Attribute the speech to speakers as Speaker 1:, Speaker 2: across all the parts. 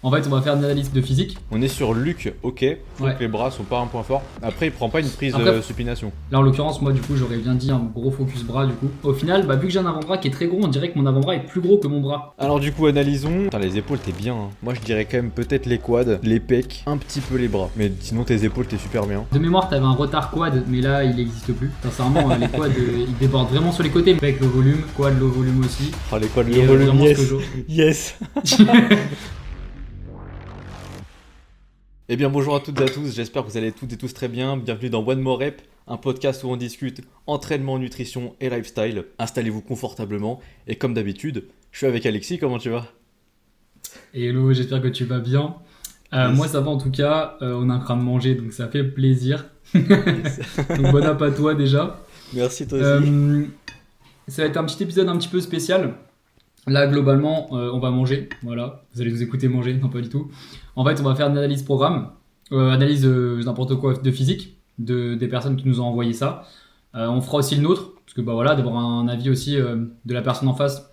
Speaker 1: En fait, on va faire une analyse de physique.
Speaker 2: On est sur Luc, ok. Donc
Speaker 1: Ouais.
Speaker 2: les bras sont pas un point fort. Après, il prend pas une prise
Speaker 1: Après-
Speaker 2: supination.
Speaker 1: Là, en l'occurrence, moi, du coup, j'aurais bien dit un gros focus bras, du coup. Au final, vu que j'ai un avant-bras qui est très gros, on dirait que mon avant-bras est plus gros que mon bras.
Speaker 2: Alors du coup, analysons. Putain, les épaules, t'es bien. Hein. Moi, je dirais quand même peut-être les quads, les pecs, un petit peu les bras. Mais sinon, tes épaules, t'es super bien.
Speaker 1: De mémoire, t'avais un retard quad, mais là, il n'existe plus. Sincèrement, les quads, ils débordent vraiment sur les côtés. Avec le volume, quad, le volume aussi.
Speaker 2: Oh, les quads,
Speaker 1: Et,
Speaker 2: le volume,
Speaker 1: vraiment, ce que
Speaker 2: yes. Eh bien bonjour à toutes et à tous, j'espère que vous allez toutes et tous très bien. Bienvenue dans One More Rep, un podcast où on discute entraînement, nutrition et lifestyle. Installez-vous confortablement et comme d'habitude, je suis avec Alexis, comment tu vas?
Speaker 1: Et hello, j'espère que tu vas bien.
Speaker 2: Yes.
Speaker 1: Moi, ça va en tout cas. On est en train de manger, donc ça fait plaisir.
Speaker 2: Yes.
Speaker 1: Donc bon app à toi déjà.
Speaker 2: Merci toi aussi.
Speaker 1: Ça va être un petit épisode un petit peu spécial. Là, globalement, on va manger. Voilà, vous allez nous écouter manger, non pas du tout. En fait, on va faire une analyse programme, analyse n'importe quoi de physique, des personnes qui nous ont envoyé ça. On fera aussi le nôtre, parce que bah voilà, d'avoir un avis aussi de la personne en face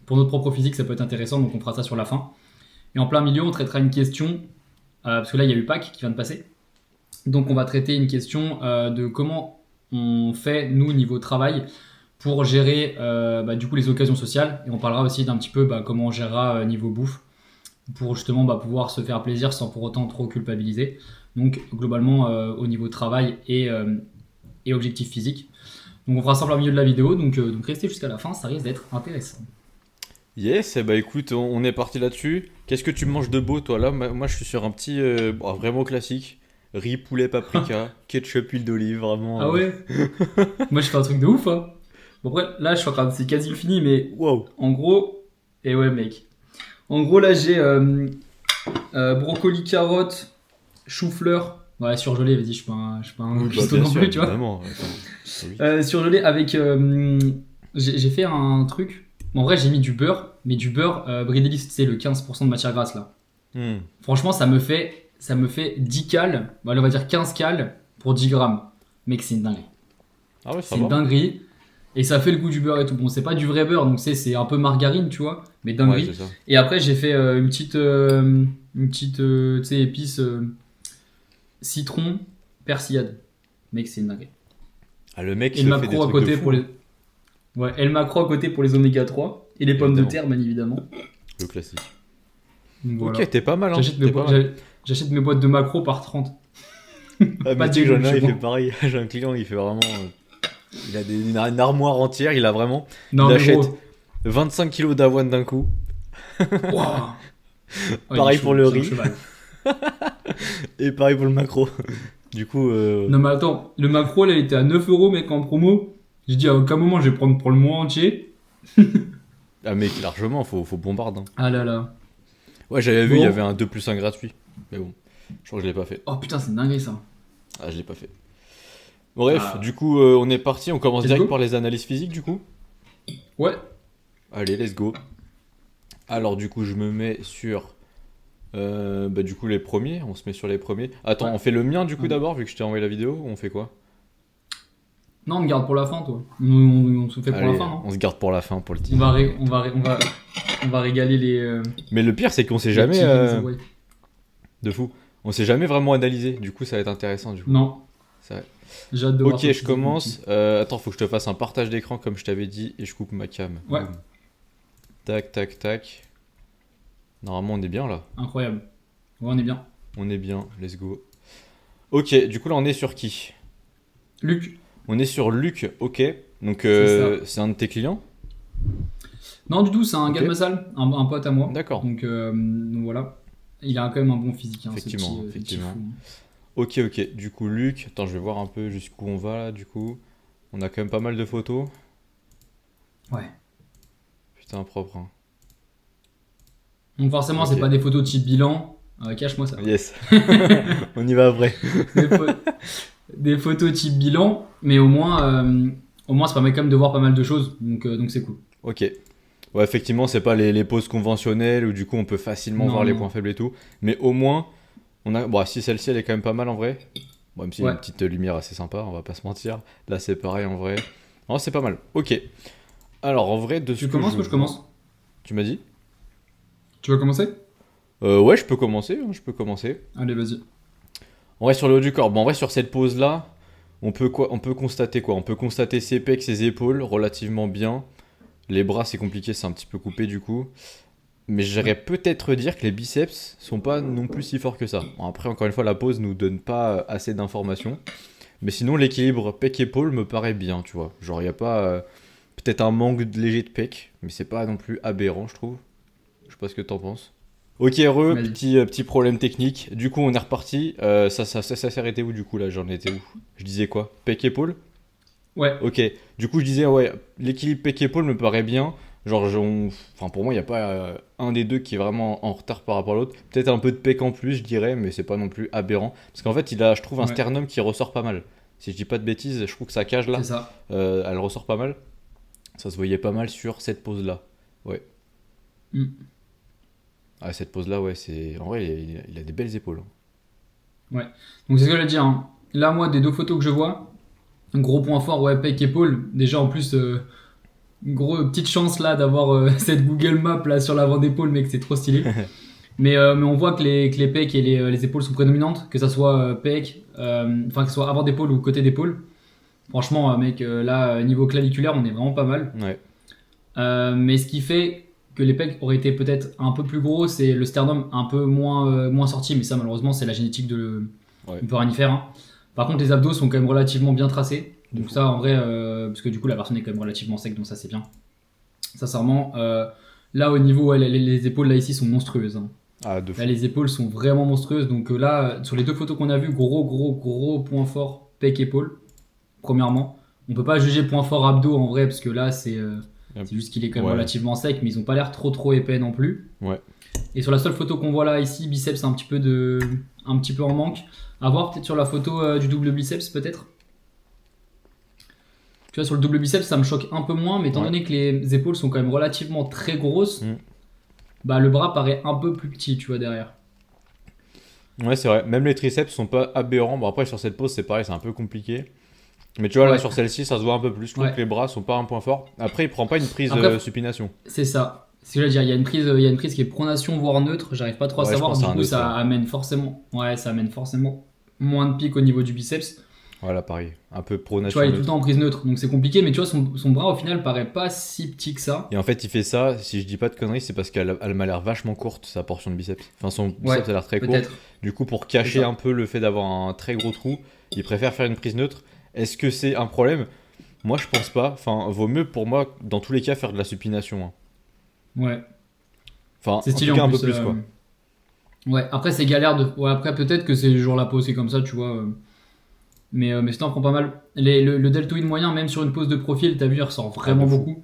Speaker 1: pour notre propre physique, ça peut être intéressant, donc on fera ça sur la fin. Et en plein milieu, on traitera une question, parce que là, il y a eu Pâques qui vient de passer. Donc on va traiter une question de comment on fait, nous, niveau travail, pour gérer du coup les occasions sociales. Et on parlera aussi d'un petit peu comment on gérera niveau bouffe, pour justement pouvoir se faire plaisir sans pour autant trop culpabiliser. Donc globalement au niveau travail et objectif physique. Donc on fera ça en plein milieu de la vidéo, donc restez jusqu'à la fin, ça risque d'être intéressant.
Speaker 2: Yes, bah écoute, on est parti là-dessus. Qu'est-ce que tu manges de beau toi là? Moi je suis sur un petit, vraiment classique. Riz, poulet, paprika, ketchup, huile d'olive, vraiment.
Speaker 1: Ah ouais. Moi je fais un truc de ouf hein. Bon après là je suis en train de... c'est quasi fini mais
Speaker 2: Wow.
Speaker 1: en gros, et ouais mec. En gros là j'ai brocoli, carotte, chou-fleur. Ouais, surgelé, vas-y, je suis pas un
Speaker 2: Oui,
Speaker 1: cuistot
Speaker 2: bien
Speaker 1: non
Speaker 2: sûr,
Speaker 1: plus, tu vois.
Speaker 2: évidemment. Oui.
Speaker 1: Surgelé avec. J'ai fait un truc. En vrai, j'ai mis du beurre, mais du beurre Bridélis, c'est le 15% de matière grasse là.
Speaker 2: Hmm.
Speaker 1: Franchement, ça me fait 10 cales, allez, on va dire 15 cales pour 10 grammes. Mec, c'est une dinguerie.
Speaker 2: Ah ouais, ça
Speaker 1: C'est une
Speaker 2: va.
Speaker 1: dinguerie. Et ça fait le goût du beurre et tout. Bon, c'est pas du vrai beurre, donc c'est un peu margarine, tu vois, mais
Speaker 2: Ouais,
Speaker 1: dinguerie.
Speaker 2: c'est ça.
Speaker 1: Et après, j'ai fait une petite tu sais, épice citron, persillade. Mec, c'est une dinguerie.
Speaker 2: Ah, le mec,
Speaker 1: Et
Speaker 2: il
Speaker 1: le
Speaker 2: se fait des
Speaker 1: macro à
Speaker 2: trucs de
Speaker 1: côté
Speaker 2: fou.
Speaker 1: pour les. Ouais, et le macro à côté pour les oméga 3. Et les pommes
Speaker 2: Évidemment.
Speaker 1: de terre, bien évidemment.
Speaker 2: Le classique.
Speaker 1: Donc, voilà.
Speaker 2: Ok, t'es pas mal, hein.
Speaker 1: J'achète
Speaker 2: T'es pas mal.
Speaker 1: j'achète mes boîtes de macro par 30.
Speaker 2: Ah,
Speaker 1: Pas
Speaker 2: mais tu sais que j'en ai un, il
Speaker 1: d'évolution.
Speaker 2: fait pareil. J'ai un client, il fait vraiment. Il a une armoire entière, il a vraiment.
Speaker 1: Non,
Speaker 2: Il
Speaker 1: mais
Speaker 2: achète
Speaker 1: gros.
Speaker 2: 25 kilos d'avoine d'un coup.
Speaker 1: Waouh. Oh,
Speaker 2: Pareil pour le
Speaker 1: c'est un
Speaker 2: riz.
Speaker 1: cheval.
Speaker 2: Et pareil pour le macro. Du coup,
Speaker 1: Non, mais attends, le macro, là, il était à 9€, mec, en promo. J'ai dit à aucun moment, je vais prendre pour le mois entier.
Speaker 2: ah, mais largement, faut bombarder. Hein.
Speaker 1: Ah là là.
Speaker 2: Ouais, j'avais vu,
Speaker 1: Bon.
Speaker 2: il y avait un 2 plus 1 gratuit. Mais bon, je crois que je l'ai pas fait.
Speaker 1: Oh putain, c'est une dinguerie ça.
Speaker 2: Ah, je l'ai pas fait. Bref,
Speaker 1: Ah.
Speaker 2: du coup, on est parti. On commence
Speaker 1: Let's
Speaker 2: direct
Speaker 1: go.
Speaker 2: par les analyses physiques, du coup.
Speaker 1: Ouais.
Speaker 2: Allez, let's go. Alors, du coup, je me mets sur. Du coup, les premiers. On se met sur les premiers. Attends,
Speaker 1: Ouais.
Speaker 2: on fait le mien, du coup,
Speaker 1: Ouais.
Speaker 2: d'abord, vu que je t'ai envoyé la vidéo, ou on fait quoi?
Speaker 1: Non, on me garde pour la fin, toi. On se fait pour
Speaker 2: Allez,
Speaker 1: la fin, non?
Speaker 2: on se garde pour la fin, pour le
Speaker 1: On
Speaker 2: team.
Speaker 1: va régaler les.
Speaker 2: Mais le pire, c'est qu'on sait
Speaker 1: les
Speaker 2: jamais.
Speaker 1: petits ouais.
Speaker 2: De fou. On s'est jamais vraiment analysé. Du coup, ça va être intéressant, du coup.
Speaker 1: Non,
Speaker 2: Ça va.
Speaker 1: j'ai hâte de voir
Speaker 2: Ok,
Speaker 1: ton
Speaker 2: je
Speaker 1: physique,
Speaker 2: commence.
Speaker 1: mon petit.
Speaker 2: Attends, faut que je te fasse un partage d'écran comme je t'avais dit et je coupe ma cam.
Speaker 1: Ouais.
Speaker 2: Boum. Tac, tac, tac. Normalement, on est bien là.
Speaker 1: Incroyable. Ouais, on est bien.
Speaker 2: On est bien, let's go. Ok, du coup, là, on est sur qui?
Speaker 1: Luc.
Speaker 2: On est sur Luc, ok. Donc,
Speaker 1: C'est
Speaker 2: c'est un de tes clients?
Speaker 1: Non, du tout, c'est un
Speaker 2: Ok.
Speaker 1: gars de ma salle, un pote à moi.
Speaker 2: D'accord.
Speaker 1: Donc voilà. Il a quand même un bon physique, hein,
Speaker 2: Effectivement,
Speaker 1: ce petit
Speaker 2: effectivement.
Speaker 1: fou.
Speaker 2: Ok, ok. Du coup, Luc, attends, je vais voir un peu jusqu'où on va là, du coup. On a quand même pas mal de photos.
Speaker 1: Ouais.
Speaker 2: Putain, propre, hein.
Speaker 1: Donc forcément,
Speaker 2: Ok.
Speaker 1: c'est pas des photos type bilan. Cache-moi ça.
Speaker 2: Yes. On y va après.
Speaker 1: Des, pho- des photos type bilan, mais au moins, ça permet quand même de voir pas mal de choses. Donc c'est cool.
Speaker 2: Ok. Ouais, effectivement, c'est pas les poses conventionnelles où du coup on peut facilement
Speaker 1: Non,
Speaker 2: voir les
Speaker 1: non.
Speaker 2: points faibles et tout. Mais au moins, on a. Bon, si celle-ci elle est quand même pas mal en vrai. Bon, même s'il y a
Speaker 1: Ouais.
Speaker 2: une petite lumière assez sympa, on va pas se mentir. Là, c'est pareil en vrai. Non, c'est pas mal. Ok. Alors, en vrai, de ce
Speaker 1: Tu
Speaker 2: que
Speaker 1: commences ou je
Speaker 2: vois-
Speaker 1: commence?
Speaker 2: Tu m'as dit?
Speaker 1: Tu veux commencer?
Speaker 2: Ouais, je peux commencer.
Speaker 1: Allez, vas-y.
Speaker 2: En vrai, sur le haut du corps. Bon, en vrai, sur cette pose-là, on peut constater quoi? On peut constater ses pecs, ses épaules relativement bien. Les bras, c'est compliqué, c'est un petit peu coupé du coup. Mais j'irais peut-être dire que les biceps sont pas non plus si forts que ça. Bon, après, encore une fois, la pose nous donne pas assez d'informations. Mais sinon, l'équilibre pec-épaule me paraît bien, tu vois. Genre, il n'y a pas peut-être un manque léger de pec, mais c'est pas non plus aberrant, je trouve. Je sais pas ce que t'en penses. Ok,
Speaker 1: Vas-y.
Speaker 2: petit problème technique. Du coup, on est reparti. Ça s'est arrêté où du coup là? J'en étais où? Je disais quoi? Pec-épaule?
Speaker 1: Ouais,
Speaker 2: Ok. Du coup, je disais, ouais, l'équilibre pec-épaule me paraît bien. Genre, enfin, pour moi, il n'y a pas un des deux qui est vraiment en retard par rapport à l'autre. Peut-être un peu de pec en plus, je dirais, mais c'est pas non plus aberrant. Parce qu'en fait, il a, je trouve, un
Speaker 1: ouais,
Speaker 2: sternum qui ressort pas mal. Si je dis pas de bêtises, je trouve que sa cage là,
Speaker 1: c'est ça.
Speaker 2: elle ressort pas mal. Ça se voyait pas mal sur cette pose là. Ouais.
Speaker 1: Mm.
Speaker 2: Ah, cette pose là, ouais, c'est. En vrai, il a des belles épaules, hein.
Speaker 1: Ouais. Donc c'est ce que je veux dire, hein. Là, moi, des deux photos que je vois, un gros point fort, ouais, pec, épaule. Déjà, en plus, une petite chance là d'avoir cette Google Map là sur l'avant d'épaule, mec, c'est trop stylé. Mais on voit que les pecs et les épaules sont prédominantes, que ça soit pec, enfin que ce soit avant d'épaule ou côté d'épaule. Franchement, mec, là, niveau claviculaire, on est vraiment pas mal.
Speaker 2: Ouais.
Speaker 1: Mais ce qui fait que les pecs auraient été peut-être un peu plus gros, c'est le sternum un peu moins sorti, mais ça, malheureusement, c'est la génétique
Speaker 2: Ouais.
Speaker 1: on peut rien y faire, hein. Par contre, les abdos sont quand même relativement bien tracés.
Speaker 2: De
Speaker 1: Donc
Speaker 2: fou.
Speaker 1: ça, en vrai, parce que du coup, la personne est quand même relativement sec, donc ça, c'est bien. Sincèrement, là, au niveau, ouais, les épaules, là, ici, sont monstrueuses, hein.
Speaker 2: Ah, de fou.
Speaker 1: Là, les épaules sont vraiment monstrueuses. Donc là, sur les deux photos qu'on a vues, gros point fort, pec-épaule, premièrement. On peut pas juger point fort abdos, en vrai, parce que là, c'est juste qu'il est quand même
Speaker 2: Ouais.
Speaker 1: relativement sec, mais ils ont pas l'air trop épais non plus.
Speaker 2: Ouais.
Speaker 1: Et sur la seule photo qu'on voit là, ici, biceps un petit peu en manque. À voir peut-être sur la photo du double biceps, peut-être. Tu vois, sur le double biceps, ça me choque un peu moins, mais étant
Speaker 2: Ouais.
Speaker 1: donné que les épaules sont quand même relativement très grosses,
Speaker 2: Mm.
Speaker 1: bah le bras paraît un peu plus petit, tu vois, derrière.
Speaker 2: Ouais, c'est vrai. Même les triceps sont pas aberrants. Bon, après, sur cette pose, c'est pareil, c'est un peu compliqué. Mais tu vois, là,
Speaker 1: Ouais.
Speaker 2: sur celle-ci, ça se voit un peu plus. Je trouve
Speaker 1: Ouais.
Speaker 2: que les bras sont pas un point fort. Après, il prend pas une prise
Speaker 1: Après,
Speaker 2: supination.
Speaker 1: c'est ça. C'est ce que je veux dire, il y a une prise qui est pronation voire neutre, j'arrive pas trop à
Speaker 2: Ouais, je
Speaker 1: savoir,
Speaker 2: pense
Speaker 1: du
Speaker 2: à un
Speaker 1: coup
Speaker 2: neutre,
Speaker 1: ça
Speaker 2: ouais.
Speaker 1: amène forcément. Ouais, ça amène forcément moins de pic au niveau du biceps.
Speaker 2: Voilà, pareil. Un peu
Speaker 1: Tu
Speaker 2: pronation
Speaker 1: vois, il est tout le
Speaker 2: neutre.
Speaker 1: temps en prise neutre, donc c'est compliqué, mais tu vois, son bras au final paraît pas si petit que ça.
Speaker 2: Et en fait, il fait ça, si je dis pas de conneries, c'est parce qu'elle m'a l'air vachement courte, sa portion de biceps. Enfin, son biceps
Speaker 1: Ouais,
Speaker 2: a l'air très court.
Speaker 1: peut-être.
Speaker 2: Du coup, pour
Speaker 1: C'est
Speaker 2: cacher
Speaker 1: ça.
Speaker 2: un peu le fait d'avoir un très gros trou, il préfère faire une prise neutre. Est-ce que c'est un problème? Moi, je pense pas. Enfin, vaut mieux pour moi, dans tous les cas, faire de la supination, hein.
Speaker 1: Ouais,
Speaker 2: Enfin,
Speaker 1: c'est
Speaker 2: en
Speaker 1: stylé
Speaker 2: tout cas,
Speaker 1: en
Speaker 2: un peu
Speaker 1: plus.
Speaker 2: plus, quoi.
Speaker 1: Ouais, après c'est galère de. Ouais, après peut-être que c'est le jour la pose, c'est comme ça, tu vois. Mais sinon, on prend pas mal. Le deltoïde moyen, même sur une pose de profil, t'as vu, il ressort
Speaker 2: Ah, de
Speaker 1: vraiment
Speaker 2: fou.
Speaker 1: beaucoup.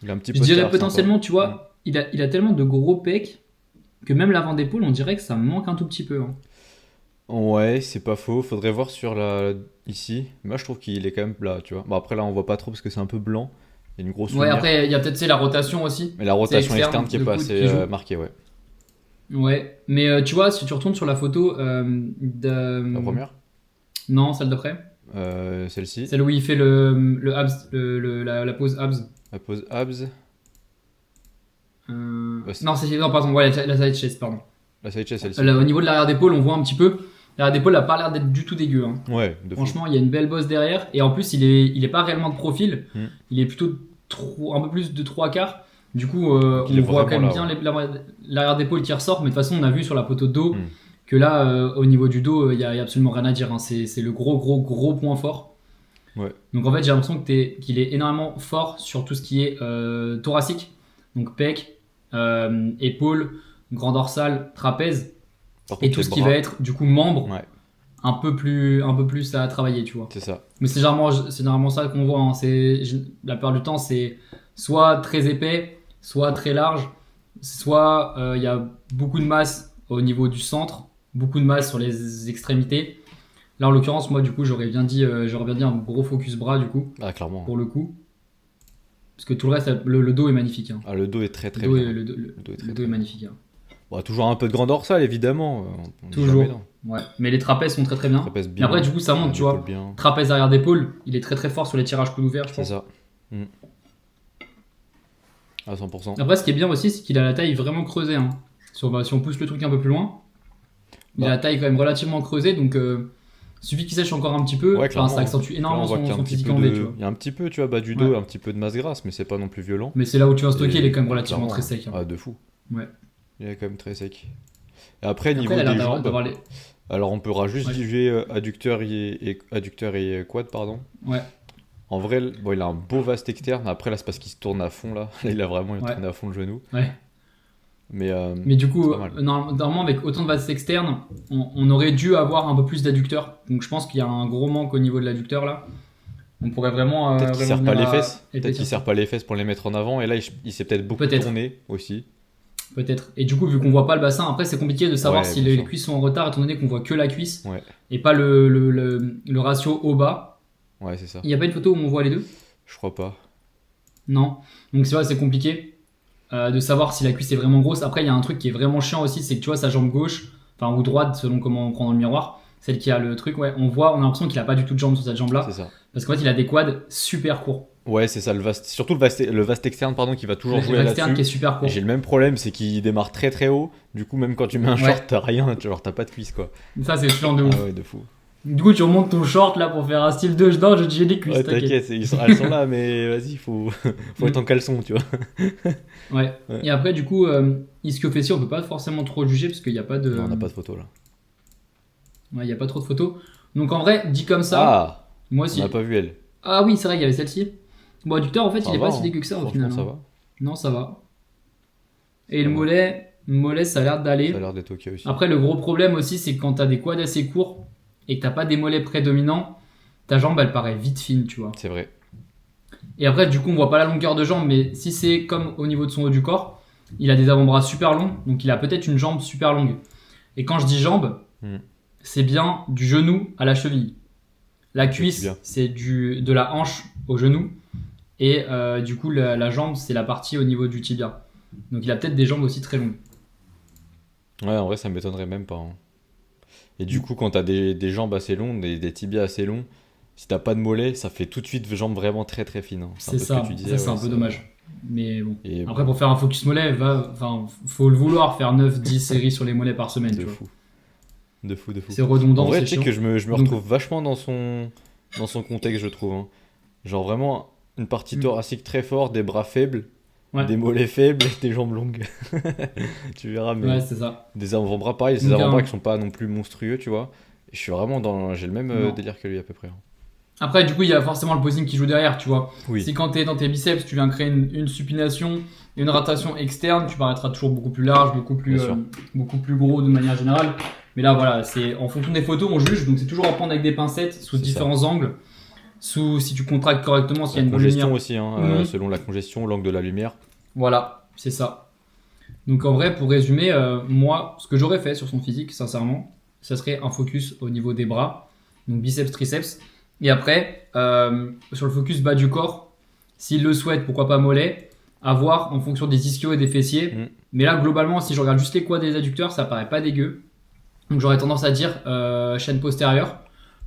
Speaker 2: Il a un petit
Speaker 1: Je
Speaker 2: peu de
Speaker 1: dirais
Speaker 2: chair, sympa.
Speaker 1: potentiellement, tu vois, il a tellement de gros pecs que même l'avant d'épaule, on dirait que ça me manque un tout petit peu, hein.
Speaker 2: Ouais, c'est pas faux. Faudrait voir sur la ici. Moi, je trouve qu'il est quand même là, tu vois. Bon, après là, on voit pas trop parce que c'est un peu blanc. Il y a une grosse
Speaker 1: Ouais,
Speaker 2: lumière.
Speaker 1: après, il y a peut-être, c'est la rotation aussi.
Speaker 2: Mais la
Speaker 1: C'est
Speaker 2: rotation externe qui est
Speaker 1: de
Speaker 2: pas
Speaker 1: coude
Speaker 2: assez
Speaker 1: qui joue.
Speaker 2: marquée, ouais.
Speaker 1: Ouais, mais tu vois, si tu retournes sur la photo
Speaker 2: La première,
Speaker 1: Non, celle d'après.
Speaker 2: celle-ci,
Speaker 1: Celle où il fait le abs, la pose abs.
Speaker 2: la pose abs, bah,
Speaker 1: Non, non, pardon, ouais, la side chest, pardon.
Speaker 2: la side chest, celle-ci.
Speaker 1: Là, au niveau de l'arrière d'épaule, on voit un petit peu. L'arrière d'épaule n'a pas l'air d'être du tout dégueu, hein.
Speaker 2: Ouais, de fou.
Speaker 1: Franchement, il y a une belle bosse derrière. Et en plus, il est pas réellement de profil.
Speaker 2: Mm.
Speaker 1: Il est plutôt un peu plus de 3/4. Du coup,
Speaker 2: il est
Speaker 1: on voit quand
Speaker 2: vraiment
Speaker 1: même
Speaker 2: là,
Speaker 1: bien l'arrière d'épaule qui ressort. Mais de toute façon, on a vu sur la photo de dos
Speaker 2: Mm.
Speaker 1: que là, au niveau du dos, il y a absolument rien à dire, hein. C'est le gros point fort.
Speaker 2: Ouais.
Speaker 1: Donc en fait, j'ai l'impression qu'il est énormément fort sur tout ce qui est thoracique. Donc pec, épaule, grand dorsal, trapèze.
Speaker 2: Par
Speaker 1: Et
Speaker 2: contre,
Speaker 1: tout
Speaker 2: les
Speaker 1: ce qui
Speaker 2: bras,
Speaker 1: va être du coup membre,
Speaker 2: ouais,
Speaker 1: un peu plus à travailler, tu vois.
Speaker 2: c'est ça.
Speaker 1: Mais c'est généralement ça qu'on voit, hein. La plupart du temps, c'est soit très épais, soit très large, soit il y a beaucoup de masse au niveau du centre, beaucoup de masse sur les extrémités. Là, en l'occurrence, moi, du coup, j'aurais bien dit un gros focus bras, du coup,
Speaker 2: Ah, clairement.
Speaker 1: pour le coup. Parce que tout le reste, le dos est magnifique, hein.
Speaker 2: Ah, le dos est très
Speaker 1: Le
Speaker 2: très
Speaker 1: dos,
Speaker 2: bien.
Speaker 1: le
Speaker 2: dos est très,
Speaker 1: dos
Speaker 2: très
Speaker 1: est
Speaker 2: bien.
Speaker 1: magnifique, hein.
Speaker 2: Bon, toujours un peu de grand dorsal, évidemment. On dit
Speaker 1: Toujours.
Speaker 2: jamais non.
Speaker 1: Ouais. Mais les trapèzes sont très très bien.
Speaker 2: Trapèze
Speaker 1: Et
Speaker 2: bien.
Speaker 1: après, du coup, ça monte, tu
Speaker 2: l'épaule
Speaker 1: vois.
Speaker 2: bien.
Speaker 1: Trapèze arrière d'épaule, il est très très fort sur les tirages coude ouvert, je
Speaker 2: C'est
Speaker 1: pense.
Speaker 2: ça. À 100%.
Speaker 1: Après, ce qui est bien aussi, c'est qu'il a la taille vraiment creusée, hein. Si on pousse le truc un peu plus loin, il a
Speaker 2: Bah.
Speaker 1: la taille quand même relativement creusée, donc suffit qu'il sèche encore un petit peu,
Speaker 2: Ouais,
Speaker 1: enfin,
Speaker 2: clairement.
Speaker 1: ça accentue
Speaker 2: Là, on
Speaker 1: énormément
Speaker 2: voit qu'il y a un
Speaker 1: son
Speaker 2: petit
Speaker 1: physique
Speaker 2: peu
Speaker 1: en V, tu
Speaker 2: de...
Speaker 1: vois.
Speaker 2: Il y a un petit peu, tu vois, bas du dos,
Speaker 1: Ouais.
Speaker 2: un petit peu de masse grasse, mais c'est pas non plus violent.
Speaker 1: Mais c'est là où tu vas stocker,
Speaker 2: Et
Speaker 1: il est quand même relativement
Speaker 2: clairement,
Speaker 1: très sec. Hein.
Speaker 2: Ah, de fou.
Speaker 1: Ouais.
Speaker 2: Il est quand même très sec. Et après,
Speaker 1: Après,
Speaker 2: niveau
Speaker 1: il a l'air
Speaker 2: des
Speaker 1: d'avoir
Speaker 2: jambes,
Speaker 1: les.
Speaker 2: alors on peut juste
Speaker 1: Ouais.
Speaker 2: juger adducteur et quad, pardon.
Speaker 1: Ouais,
Speaker 2: En vrai, bon, il a un beau vaste externe. Après, là, c'est parce qu'il se tourne à fond, là. Là, il a vraiment
Speaker 1: ouais,
Speaker 2: tourné à fond le genou.
Speaker 1: ouais.
Speaker 2: Mais
Speaker 1: Mais du
Speaker 2: c'est
Speaker 1: coup,
Speaker 2: pas mal.
Speaker 1: normalement, avec autant de vastes externes, on aurait dû avoir un peu plus d'adducteurs. Donc je pense qu'il y a un gros manque au niveau de l'adducteur là. On pourrait vraiment,
Speaker 2: Peut-être qu'il
Speaker 1: vraiment
Speaker 2: sert pas
Speaker 1: venir
Speaker 2: les
Speaker 1: à
Speaker 2: fesses. Peut-être
Speaker 1: épaissir
Speaker 2: qu'il
Speaker 1: ça.
Speaker 2: sert pas les fesses pour les mettre en avant. Et là, il s'est peut-être beaucoup
Speaker 1: Peut-être.
Speaker 2: tourné aussi.
Speaker 1: Peut-être. Et du coup, vu qu'on voit pas le bassin, après c'est compliqué de savoir
Speaker 2: Ouais,
Speaker 1: si
Speaker 2: bien
Speaker 1: les
Speaker 2: sûr.
Speaker 1: cuisses sont en retard étant donné qu'on voit que la cuisse
Speaker 2: Ouais,
Speaker 1: et pas le ratio haut-bas.
Speaker 2: ouais, c'est ça.
Speaker 1: Il n'y a pas une photo où on voit les deux?
Speaker 2: Je crois pas.
Speaker 1: Non. Donc c'est vrai, c'est compliqué de savoir si la cuisse est vraiment grosse. Après, il y a un truc qui est vraiment chiant aussi, c'est que tu vois sa jambe gauche, enfin ou droite selon comment on prend dans le miroir, celle qui a le truc, ouais, on a l'impression qu'il a pas du tout de jambes sur cette jambe là,
Speaker 2: C'est ça.
Speaker 1: parce qu'en fait il a des quads super courts.
Speaker 2: Ouais, c'est ça. Surtout le vaste externe, pardon, qui va toujours jouer
Speaker 1: L'externe qui est
Speaker 2: là-dessus.
Speaker 1: super
Speaker 2: Et
Speaker 1: court.
Speaker 2: j'ai le même problème, c'est qu'il démarre très très haut. Du coup, même quand tu mets un
Speaker 1: Ouais.
Speaker 2: short, t'as rien. Genre, t'as pas de cuisse, quoi.
Speaker 1: Ça c'est chiant de ouf.
Speaker 2: Ah ouais, de fou.
Speaker 1: Du coup tu remontes ton short là pour faire un style de non, j'ai des cuisses,
Speaker 2: Ouais,
Speaker 1: t'inquiète.
Speaker 2: t'inquiète, elles sont là, mais vas-y, faut être en caleçon, tu vois.
Speaker 1: Ouais.
Speaker 2: Ouais.
Speaker 1: Et après du coup, ischio-fessier on peut pas forcément trop juger parce qu'il n'y a pas de...
Speaker 2: Non, on n'a pas de photo là.
Speaker 1: Ouais, il y a pas trop de photos. Donc en vrai, dit comme ça,
Speaker 2: Ah,
Speaker 1: moi
Speaker 2: on
Speaker 1: aussi...
Speaker 2: n'a pas vu elle.
Speaker 1: Ah oui, c'est vrai qu'il y avait celle-ci. Bon, adducteur en fait
Speaker 2: Ça
Speaker 1: il est
Speaker 2: va,
Speaker 1: pas si
Speaker 2: hein.
Speaker 1: dégueu que ça au
Speaker 2: Franchement,
Speaker 1: final.
Speaker 2: ça
Speaker 1: Hein.
Speaker 2: va.
Speaker 1: Non, ça va. Et
Speaker 2: Ça
Speaker 1: le
Speaker 2: va.
Speaker 1: mollet, ça a l'air d'aller.
Speaker 2: Ça a l'air d'être ok aussi.
Speaker 1: Après, le gros problème aussi, c'est que quand t'as des quads assez courts et que t'as pas des mollets prédominants, ta jambe, elle paraît vite fine, tu vois.
Speaker 2: C'est vrai.
Speaker 1: Et après, du coup, on voit pas la longueur de jambe, mais si c'est comme au niveau de son haut du corps, il a des avant-bras super longs, donc il a peut-être une jambe super longue. Et quand je dis jambe, c'est bien du genou à la cheville. La cuisse,
Speaker 2: tibia.
Speaker 1: c'est de la hanche au genou. Et du coup, la jambe, c'est la partie au niveau du tibia. Donc il a peut-être des jambes aussi très longues.
Speaker 2: Ouais, en vrai, ça m'étonnerait même pas. Hein. Et du coup, quand t'as des jambes assez longues, des tibias assez longs, si t'as pas de mollet, ça fait tout de suite jambes vraiment très très fines. Hein.
Speaker 1: C'est
Speaker 2: un peu
Speaker 1: ça,
Speaker 2: ce que tu disais.
Speaker 1: ça c'est
Speaker 2: ouais,
Speaker 1: un peu dommage. Mais bon.
Speaker 2: Et
Speaker 1: Après, pour faire un focus mollet, faut le vouloir faire 9-10 séries sur les mollets par semaine.
Speaker 2: de
Speaker 1: Tu vois.
Speaker 2: fou. De fou, de fou.
Speaker 1: C'est redondant,
Speaker 2: En vrai,
Speaker 1: c'est
Speaker 2: tu sais
Speaker 1: chiant.
Speaker 2: que je me
Speaker 1: Donc-
Speaker 2: retrouve vachement dans son contexte, je trouve. Hein. Genre vraiment une partie
Speaker 1: Mm.
Speaker 2: thoracique très forte, des bras faibles,
Speaker 1: Ouais.
Speaker 2: des mollets faibles et des jambes longues. Tu verras, mais
Speaker 1: Ouais, c'est ça.
Speaker 2: des avant-bras pareil, des
Speaker 1: Donc,
Speaker 2: avant-bras qui sont pas non plus monstrueux, tu vois. Et je suis vraiment j'ai le même
Speaker 1: Non.
Speaker 2: délire que lui à peu près. Hein.
Speaker 1: Après, du coup, il y a forcément le posing qui joue derrière, tu vois.
Speaker 2: Oui.
Speaker 1: Si quand t'es dans tes biceps, tu viens créer une supination, une rotation externe, tu paraîtras toujours beaucoup plus large, beaucoup plus gros de manière générale. Mais là, voilà, c'est en fonction des photos, on juge. Donc, c'est toujours à prendre avec des pincettes, sous
Speaker 2: C'est
Speaker 1: différents angles. Si tu contractes correctement, s'il y a
Speaker 2: La
Speaker 1: une bonne
Speaker 2: congestion
Speaker 1: lumière.
Speaker 2: aussi, hein,
Speaker 1: Mhm.
Speaker 2: selon la congestion, l'angle de la lumière.
Speaker 1: Voilà, c'est ça. Donc en vrai, pour résumer, moi, ce que j'aurais fait sur son physique, sincèrement, ça serait un focus au niveau des bras, donc biceps, triceps. Et après, sur le focus bas du corps, s'il le souhaite, pourquoi pas mollet, à voir en fonction des ischios et des fessiers.
Speaker 2: Mm.
Speaker 1: Mais là, globalement, si je regarde juste les quads et les adducteurs, ça paraît pas dégueu. Donc j'aurais tendance à dire chaîne postérieure.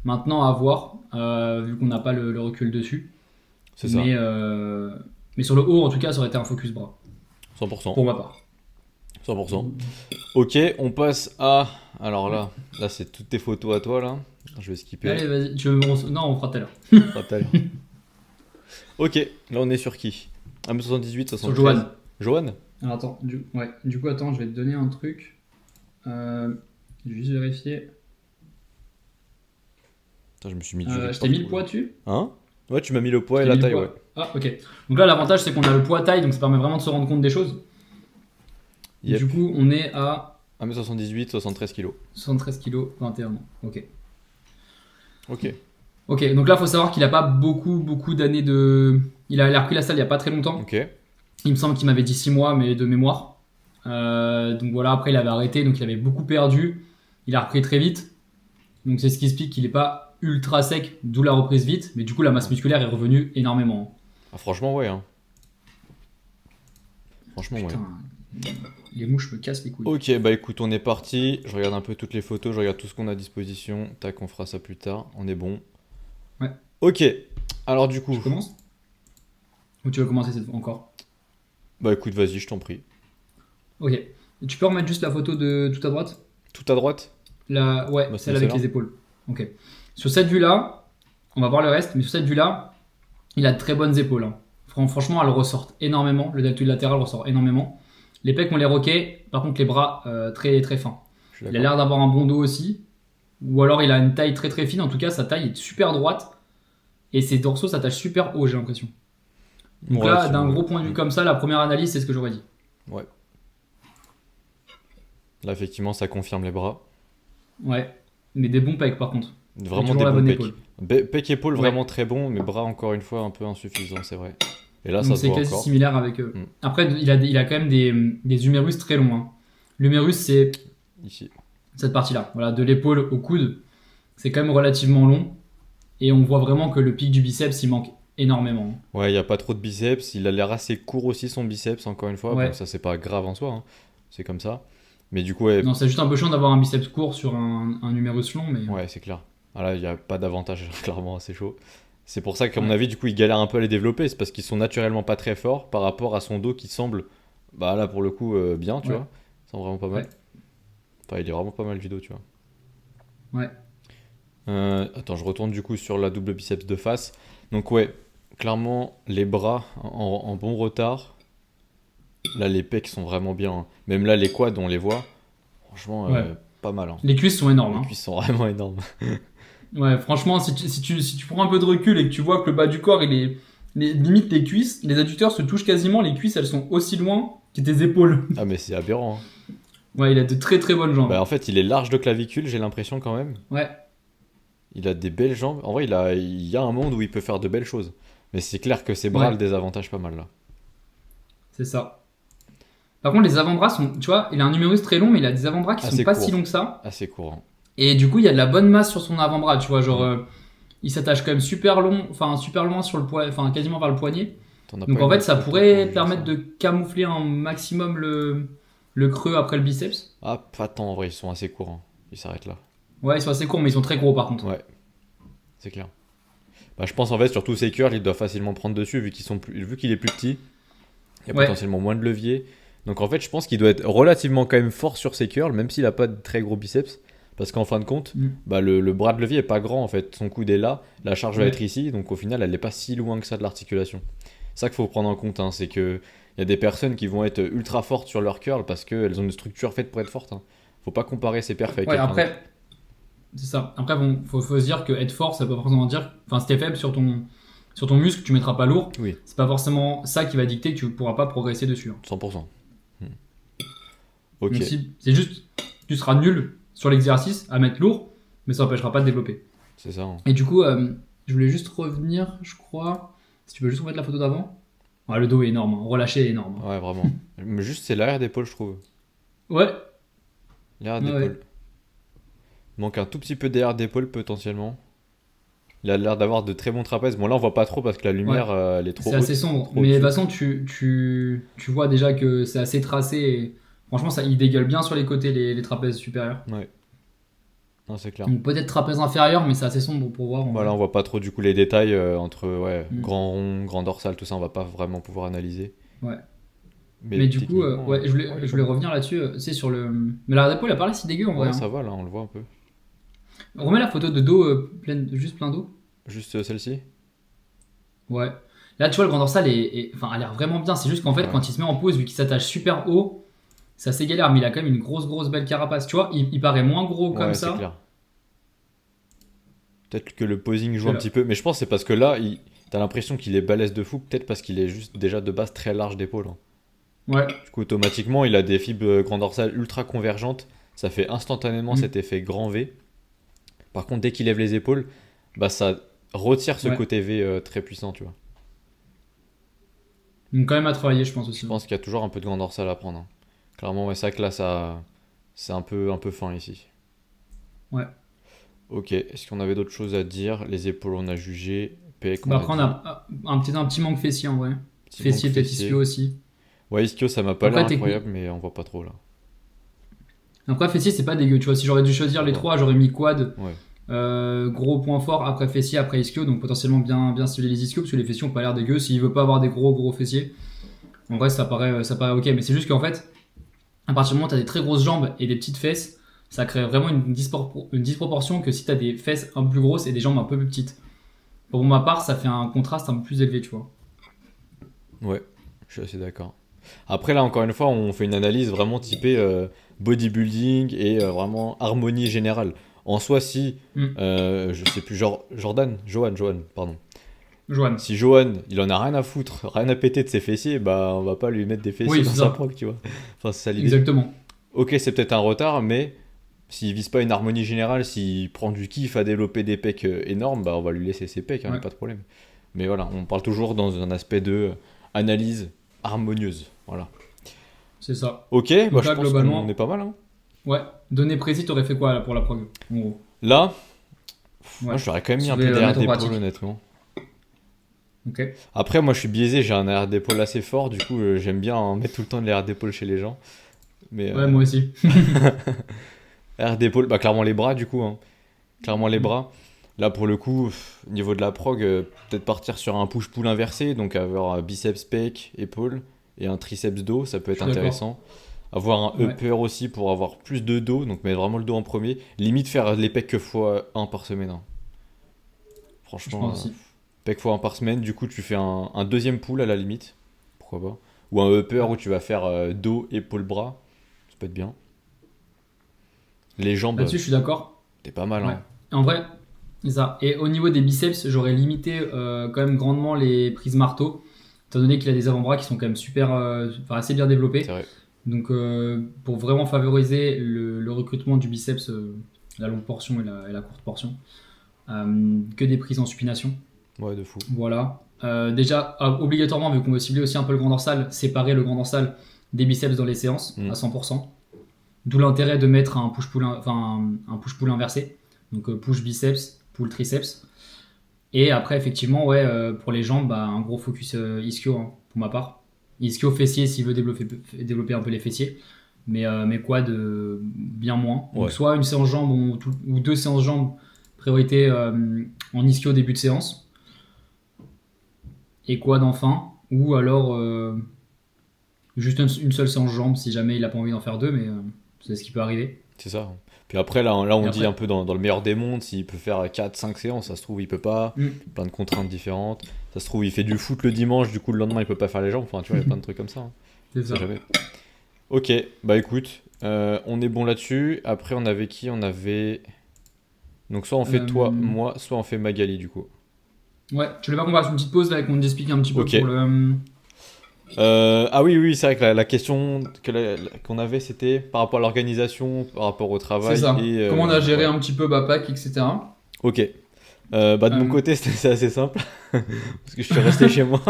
Speaker 1: Maintenant, à voir, vu qu'on n'a pas le recul dessus.
Speaker 2: C'est ça.
Speaker 1: Mais sur le haut, en tout cas, ça aurait été un focus bras,
Speaker 2: 100%.
Speaker 1: pour ma part.
Speaker 2: 100%. Ok, on passe à. Alors là c'est toutes tes photos à toi là. Je vais skipper.
Speaker 1: Allez, vas-y. Non, on fera tout à l'heure.
Speaker 2: Ah, t'as l'air. Ok, là on est sur qui 1m78, 73.
Speaker 1: Sur Johan.
Speaker 2: Johan
Speaker 1: Alors attends, du coup, attends, je vais te donner un truc. Je vais juste vérifier.
Speaker 2: Putain, je me suis mis du
Speaker 1: Je t'ai mis le poids dessus.
Speaker 2: Hein Ouais, tu m'as mis le poids
Speaker 1: Je
Speaker 2: et
Speaker 1: t'ai
Speaker 2: la
Speaker 1: mis le
Speaker 2: taille,
Speaker 1: poids.
Speaker 2: ouais.
Speaker 1: Ah, ok. Donc là, l'avantage, c'est qu'on a le poids taille, donc ça permet vraiment de se rendre compte des choses.
Speaker 2: Yep.
Speaker 1: Du coup, on est à
Speaker 2: 1m78, 73 kg.
Speaker 1: 73 kg, 21 ans. Ok.
Speaker 2: Ok.
Speaker 1: Ok, donc là, il faut savoir qu'il a pas beaucoup d'années de. Il a repris la salle il y a pas très longtemps.
Speaker 2: Ok.
Speaker 1: Il me semble qu'il m'avait dit 6 mois, mais de mémoire. Donc voilà, après il avait arrêté, donc il avait beaucoup perdu. Il a repris très vite. Donc c'est ce qui explique qu'il n'est pas ultra sec, d'où la reprise vite. Mais du coup, la masse musculaire est revenue énormément.
Speaker 2: Ah, franchement, ouais. Hein. Franchement, ouais.
Speaker 1: Putain, les mouches me cassent les couilles.
Speaker 2: Ok, bah écoute, on est parti. Je regarde un peu toutes les photos, je regarde tout ce qu'on a à disposition. Tac, on fera ça plus tard. On est bon.
Speaker 1: Ouais.
Speaker 2: Ok. Alors du coup.
Speaker 1: Je commence? Ou tu veux commencer cette fois encore?
Speaker 2: Bah écoute, vas-y, je t'en prie.
Speaker 1: Ok. Tu peux remettre juste la photo de tout à droite?
Speaker 2: Tout à droite?
Speaker 1: Ouais,
Speaker 2: Bah,
Speaker 1: celle avec
Speaker 2: celle-là.
Speaker 1: les épaules. Ok. Sur cette vue-là, on va voir le reste, mais sur cette vue-là, il a de très bonnes épaules, hein. Franchement, elles ressortent énormément. Le deltoïde latéral ressort énormément. Les pecs, on les roquets. Par contre, les bras, très très fins.
Speaker 2: Je suis
Speaker 1: Il a
Speaker 2: d'accord.
Speaker 1: l'air d'avoir un bon dos aussi. Ou alors, il a une taille très très fine. En tout cas, sa taille est super droite. Et ses dorsaux s'attachent super haut, j'ai l'impression. Donc là, d'un
Speaker 2: Relativement,
Speaker 1: gros
Speaker 2: ouais.
Speaker 1: point de vue comme ça, la première analyse, c'est ce que j'aurais dit.
Speaker 2: Ouais. Là, effectivement, ça confirme les bras.
Speaker 1: Ouais. Mais des bons pecs, par contre. Et
Speaker 2: Vraiment
Speaker 1: toujours
Speaker 2: des
Speaker 1: la
Speaker 2: bons
Speaker 1: bonne
Speaker 2: pecs.
Speaker 1: épaule.
Speaker 2: Pec épaule
Speaker 1: Ouais.
Speaker 2: vraiment très bon, mais bras encore une fois un peu insuffisant, c'est vrai. Et là, ça
Speaker 1: Donc
Speaker 2: se
Speaker 1: c'est
Speaker 2: voit
Speaker 1: quasi
Speaker 2: encore.
Speaker 1: similaire avec eux.
Speaker 2: Mm.
Speaker 1: Après, il a quand même des humérus très longs, hein. L'humérus, c'est
Speaker 2: Ici.
Speaker 1: cette partie-là. Voilà, de l'épaule au coude, c'est quand même relativement long. Et on voit vraiment que le pic du biceps, il manque énormément.
Speaker 2: Ouais, il n'y a pas trop de biceps. Il a l'air assez court aussi, son biceps, encore une fois. Bon,
Speaker 1: Ouais.
Speaker 2: ça, c'est pas grave en soi, hein. C'est comme ça. Mais du coup, ouais,
Speaker 1: Non, c'est juste un peu chiant d'avoir un biceps court sur un humérus long, mais
Speaker 2: ouais, c'est clair. Ah là, il n'y a pas d'avantage, clairement, c'est chaud. C'est pour ça qu'à mon
Speaker 1: ouais.
Speaker 2: avis, du coup, il galère un peu à les développer. C'est parce qu'ils sont naturellement pas très forts par rapport à son dos qui semble, bah là, pour le coup, bien, tu
Speaker 1: Ouais.
Speaker 2: vois. Ça semble vraiment pas mal.
Speaker 1: Ouais.
Speaker 2: Enfin, il est vraiment pas mal du dos, tu vois.
Speaker 1: Ouais.
Speaker 2: Attends, je retourne du coup sur la double biceps de face. Donc ouais, clairement les bras en bon retard. Là les pecs sont vraiment bien, hein. Même là les quads on les voit. Franchement
Speaker 1: Ouais.
Speaker 2: pas mal, hein.
Speaker 1: Les cuisses sont énormes,
Speaker 2: Les
Speaker 1: hein.
Speaker 2: cuisses sont vraiment énormes.
Speaker 1: Ouais, franchement, si tu prends un peu de recul et que tu vois que le bas du corps, limite les cuisses, les adducteurs se touchent quasiment, les cuisses, elles sont aussi loin que tes épaules.
Speaker 2: Ah mais c'est aberrant, hein.
Speaker 1: Ouais, il a de très très bonnes jambes.
Speaker 2: Bah en fait il est large de clavicule, j'ai l'impression quand même.
Speaker 1: Ouais,
Speaker 2: Il a des belles jambes. En vrai il y a un monde où il peut faire de belles choses. Mais c'est clair que ses bras
Speaker 1: ouais,
Speaker 2: le désavantage pas mal là.
Speaker 1: c'est ça. Par contre, les avant-bras sont, tu vois, il a un numérus très long, mais il a des avant-bras qui sont
Speaker 2: Assez
Speaker 1: pas si
Speaker 2: court.
Speaker 1: longs que ça.
Speaker 2: Assez courant.
Speaker 1: Et du coup, il y a de la bonne masse sur son avant-bras, tu vois, genre,
Speaker 2: Mm.
Speaker 1: il s'attache quand même super long, enfin super loin sur le poignet, enfin quasiment vers le poignet.
Speaker 2: T'en as
Speaker 1: Donc
Speaker 2: pas
Speaker 1: en
Speaker 2: une
Speaker 1: fait, ça
Speaker 2: photo pour
Speaker 1: pourrait
Speaker 2: juger
Speaker 1: permettre
Speaker 2: ça?
Speaker 1: de camoufler un maximum le creux après le biceps.
Speaker 2: Ah, pas tant en vrai, ils sont assez courants. Ils s'arrêtent là.
Speaker 1: Ouais, ils sont assez courts, mais ils sont très gros par contre.
Speaker 2: Ouais, c'est clair. Bah, je pense en fait, sur tous ces curls, il doit facilement prendre dessus vu qu'il est plus petit. Il y a
Speaker 1: Ouais,
Speaker 2: potentiellement moins de levier. Donc en fait, je pense qu'il doit être relativement quand même fort sur ses curls, même s'il a pas de très gros biceps. Parce qu'en fin de compte,
Speaker 1: Mm.
Speaker 2: bah, le bras de levier est pas grand en fait. Son coude est là, la charge va
Speaker 1: Ouais.
Speaker 2: être ici, donc au final, elle est pas si loin que ça de l'articulation. C'est ça qu'il faut prendre en compte, hein, c'est que il y a des personnes qui vont être ultra fortes sur leur curl parce qu'elles ont une structure faite pour être fortes, hein. Faut pas comparer ses perfs avec
Speaker 1: Ouais,
Speaker 2: quelqu'un d'autre.
Speaker 1: après, c'est ça. Après, bon, faut se dire que être fort, ça peut pas forcément dire. Enfin, si t'es faible sur ton muscle, tu mettras pas lourd.
Speaker 2: Oui,
Speaker 1: C'est pas forcément ça qui va dicter que tu pourras pas progresser dessus, hein.
Speaker 2: 100%. Hmm. Ok.
Speaker 1: Donc, si, c'est juste, tu seras nul sur l'exercice à mettre lourd, mais ça n'empêchera pas de développer.
Speaker 2: C'est ça, hein.
Speaker 1: Et du coup, je voulais juste revenir, je crois. Si tu peux juste remettre la photo d'avant. Ouais, le dos est énorme, hein. Relâché est énorme, hein.
Speaker 2: Ouais, vraiment. Mais juste, c'est l'arrière d'épaule, je trouve.
Speaker 1: Ouais,
Speaker 2: L'arrière
Speaker 1: ouais,
Speaker 2: d'épaule.
Speaker 1: ouais.
Speaker 2: Il manque un tout petit peu d'arrière d'épaule, potentiellement. Il a l'air d'avoir de très bons trapèzes. Bon, là, on voit pas trop parce que la lumière, elle est trop
Speaker 1: C'est
Speaker 2: haute.
Speaker 1: assez sombre.
Speaker 2: trop
Speaker 1: Mais de toute
Speaker 2: au-dessus.
Speaker 1: façon, tu vois déjà que c'est assez tracé. Et franchement, ça, il dégueule bien sur les côtés, les trapèzes supérieurs.
Speaker 2: Ouais. Non, c'est clair.
Speaker 1: Donc peut-être trapèze inférieur, mais c'est assez sombre pour voir. En
Speaker 2: Voilà,
Speaker 1: vrai.
Speaker 2: on voit pas trop du coup les détails entre ouais,
Speaker 1: Mm.
Speaker 2: grand rond, grand dorsal, tout ça, on va pas vraiment pouvoir analyser.
Speaker 1: Ouais.
Speaker 2: Mais,
Speaker 1: Mais du coup,
Speaker 2: techniquement,
Speaker 1: ouais, je
Speaker 2: ouais,
Speaker 1: voulais, je voulais revenir là-dessus. C'est sur le. Mais l'arrière d'épaule, elle a pas l'air si dégueu en vrai,
Speaker 2: ouais,
Speaker 1: hein.
Speaker 2: ça va là, on le voit un peu.
Speaker 1: Remets la photo de dos juste plein dos.
Speaker 2: Juste celle-ci?
Speaker 1: Ouais. Là, tu vois, le grand dorsal enfin, a l'air vraiment bien. C'est juste qu'en fait,
Speaker 2: Ouais.
Speaker 1: quand il se met en pause, vu qu'il s'attache super haut, c'est assez galère. Mais il a quand même une grosse belle carapace. Tu vois, il paraît moins gros comme
Speaker 2: Ouais, c'est
Speaker 1: ça.
Speaker 2: clair. Peut-être que le posing joue
Speaker 1: Que
Speaker 2: un
Speaker 1: là.
Speaker 2: petit peu, mais je pense que c'est parce que là, t'as l'impression qu'il est balèze de fou, peut-être parce qu'il est juste déjà de base très large d'épaule, hein.
Speaker 1: Ouais.
Speaker 2: Du coup, automatiquement, il a des fibres grand dorsales ultra convergentes, ça fait instantanément
Speaker 1: Mm.
Speaker 2: cet effet grand V. Par contre, dès qu'il lève les épaules, bah ça retire ce
Speaker 1: Ouais.
Speaker 2: côté V très puissant, tu vois.
Speaker 1: Donc, quand même à travailler, je pense aussi.
Speaker 2: Je pense qu'il y a toujours un peu de grand dorsal à prendre, hein. Clairement, ouais, c'est vrai que là, c'est un peu fin ici.
Speaker 1: Ouais.
Speaker 2: Ok, est-ce qu'on avait d'autres choses à dire? Les épaules, on a jugé. Pec, on
Speaker 1: Bah,
Speaker 2: a
Speaker 1: après, on
Speaker 2: dit.
Speaker 1: a un petit manque fessier en vrai.
Speaker 2: Petit
Speaker 1: Fessier,
Speaker 2: manque
Speaker 1: peut-être
Speaker 2: fessier.
Speaker 1: ischio aussi.
Speaker 2: Ouais, ischio, ça m'a pas
Speaker 1: Après,
Speaker 2: l'air
Speaker 1: t'es
Speaker 2: incroyable, mais on voit pas trop là.
Speaker 1: Après, fessier, c'est pas dégueu. Tu vois, si j'aurais dû choisir les
Speaker 2: Ouais.
Speaker 1: trois, j'aurais mis quad,
Speaker 2: Ouais,
Speaker 1: gros point fort, après fessier, après ischio. Donc, potentiellement bien cibler les ischios, parce que les fessiers ont pas l'air dégueu. S'il veut pas avoir des gros fessiers, en vrai, ça paraît ok. Mais c'est juste qu'en fait, À partir du moment où tu as des très grosses jambes et des petites fesses, ça crée vraiment une disproportion que si tu as des fesses un peu plus grosses et des jambes un peu plus petites. Pour ma part, ça fait un contraste un peu plus élevé, tu vois.
Speaker 2: Ouais, je suis assez d'accord. Après, là, encore une fois, on fait une analyse vraiment typée bodybuilding et vraiment harmonie générale. En soi, si,
Speaker 1: Hmm.
Speaker 2: je sais plus, Johan, pardon.
Speaker 1: Joanne.
Speaker 2: Si Johan, il en a rien à foutre, rien à péter de ses fessiers, bah on va pas lui mettre des fessiers
Speaker 1: Oui,
Speaker 2: dans
Speaker 1: c'est
Speaker 2: sa
Speaker 1: ça.
Speaker 2: prog, tu vois. Enfin, c'est ça l'idée.
Speaker 1: Exactement.
Speaker 2: Ok, c'est peut-être un retard, mais s'il vise pas une harmonie générale, s'il prend du kiff à développer des pecs énormes, bah on va lui laisser ses pecs, hein,
Speaker 1: Ouais,
Speaker 2: pas de problème. Mais voilà, on parle toujours dans un aspect de analyse harmonieuse. Voilà.
Speaker 1: c'est ça.
Speaker 2: Ok, bah
Speaker 1: Donc
Speaker 2: je
Speaker 1: là,
Speaker 2: pense qu'on est
Speaker 1: globalement,
Speaker 2: pas mal, hein.
Speaker 1: ouais. Données précises, t'aurais fait quoi là, pour la prog? En gros.
Speaker 2: Là, moi
Speaker 1: Ouais.
Speaker 2: je l'aurais quand même mis
Speaker 1: Tu
Speaker 2: un
Speaker 1: devais
Speaker 2: peu derrière
Speaker 1: mettre en
Speaker 2: d'épaule,
Speaker 1: pratique.
Speaker 2: honnêtement.
Speaker 1: Ok.
Speaker 2: Après, moi je suis biaisé, j'ai un arrière d'épaule assez fort, du coup j'aime bien en mettre tout le temps de l'arrière d'épaule chez les gens. Mais
Speaker 1: Ouais, moi aussi.
Speaker 2: arrière d'épaule, bah clairement les bras, du coup, hein. Clairement les
Speaker 1: Mm.
Speaker 2: bras. Là, pour le coup, au niveau de la prog, peut-être partir sur un push-pull inversé, donc avoir un biceps pec, épaule, et un triceps dos, ça peut
Speaker 1: Je
Speaker 2: être
Speaker 1: suis d'accord.
Speaker 2: intéressant. Avoir un
Speaker 1: Ouais.
Speaker 2: upper aussi pour avoir plus de dos, donc mettre vraiment le dos en premier. Limite faire les pecs que fois un par semaine, hein.
Speaker 1: Je
Speaker 2: Franchement,
Speaker 1: pense aussi.
Speaker 2: pecs fois un par semaine, du coup, tu fais un deuxième pull à la limite. Pourquoi pas. Ou un upper
Speaker 1: Ouais.
Speaker 2: où tu vas faire dos, épaule, bras. Ça peut être bien. Les jambes,
Speaker 1: Là-dessus, je suis d'accord.
Speaker 2: t'es pas mal,
Speaker 1: Ouais.
Speaker 2: hein.
Speaker 1: En vrai, c'est ça. Et au niveau des biceps, j'aurais limité quand même grandement les prises marteau, étant donné qu'il a des avant-bras qui sont quand même super, enfin assez bien
Speaker 2: C'est
Speaker 1: développés.
Speaker 2: vrai.
Speaker 1: Donc, pour vraiment favoriser le recrutement du biceps, la longue portion et la courte portion, que des prises en supination.
Speaker 2: Ouais, de fou.
Speaker 1: Voilà. Déjà, obligatoirement, vu qu'on veut cibler aussi un peu le grand dorsal, séparer le grand dorsal des biceps dans les séances
Speaker 2: Mm.
Speaker 1: à 100%. D'où l'intérêt de mettre un push-pull, enfin un push-pull inversé. Donc push biceps, pull triceps. Et après, effectivement, ouais, pour les jambes, bah, un gros focus ischio hein, pour ma part. Ischio fessier s'il veut développer un peu les fessiers. Mais quad bien moins. Donc
Speaker 2: Ouais.
Speaker 1: soit une séance jambes ou deux séances jambes, priorité en ischio début de séance. Et quad enfin. Ou alors juste une seule séance jambes si jamais il a pas envie d'en faire deux, mais c'est ce qui peut arriver.
Speaker 2: C'est ça. Puis après, là
Speaker 1: Et
Speaker 2: on dit un
Speaker 1: après,
Speaker 2: peu dans le meilleur des mondes, s'il peut faire 4 5 séances, ça se trouve, il peut pas.
Speaker 1: hmm,
Speaker 2: Plein de contraintes différentes. Ça se trouve, il fait du foot le dimanche, du coup, le lendemain, il peut pas faire les jambes. Enfin, tu vois, il y a plein de trucs comme ça, hein.
Speaker 1: c'est
Speaker 2: On sait
Speaker 1: ça.
Speaker 2: jamais. Ok, bah écoute, on est bon là-dessus. Après, on avait qui? On avait. Donc, soit on fait toi,
Speaker 1: Euh,
Speaker 2: moi, soit on fait Magali, du coup.
Speaker 1: ouais, tu voulais pas qu'on fasse une petite pause là et qu'on explique un petit peu
Speaker 2: Ok.
Speaker 1: pour le.
Speaker 2: Ah oui, oui, c'est vrai que la question qu'on avait, c'était par rapport à l'organisation, par rapport au
Speaker 1: C'est
Speaker 2: travail
Speaker 1: ça.
Speaker 2: et.
Speaker 1: Comment on a géré
Speaker 2: Ouais.
Speaker 1: un petit peu Pâques, etc.
Speaker 2: Ok. Bah de mon
Speaker 1: Euh,
Speaker 2: côté, c'est assez simple. Parce que je suis resté chez moi.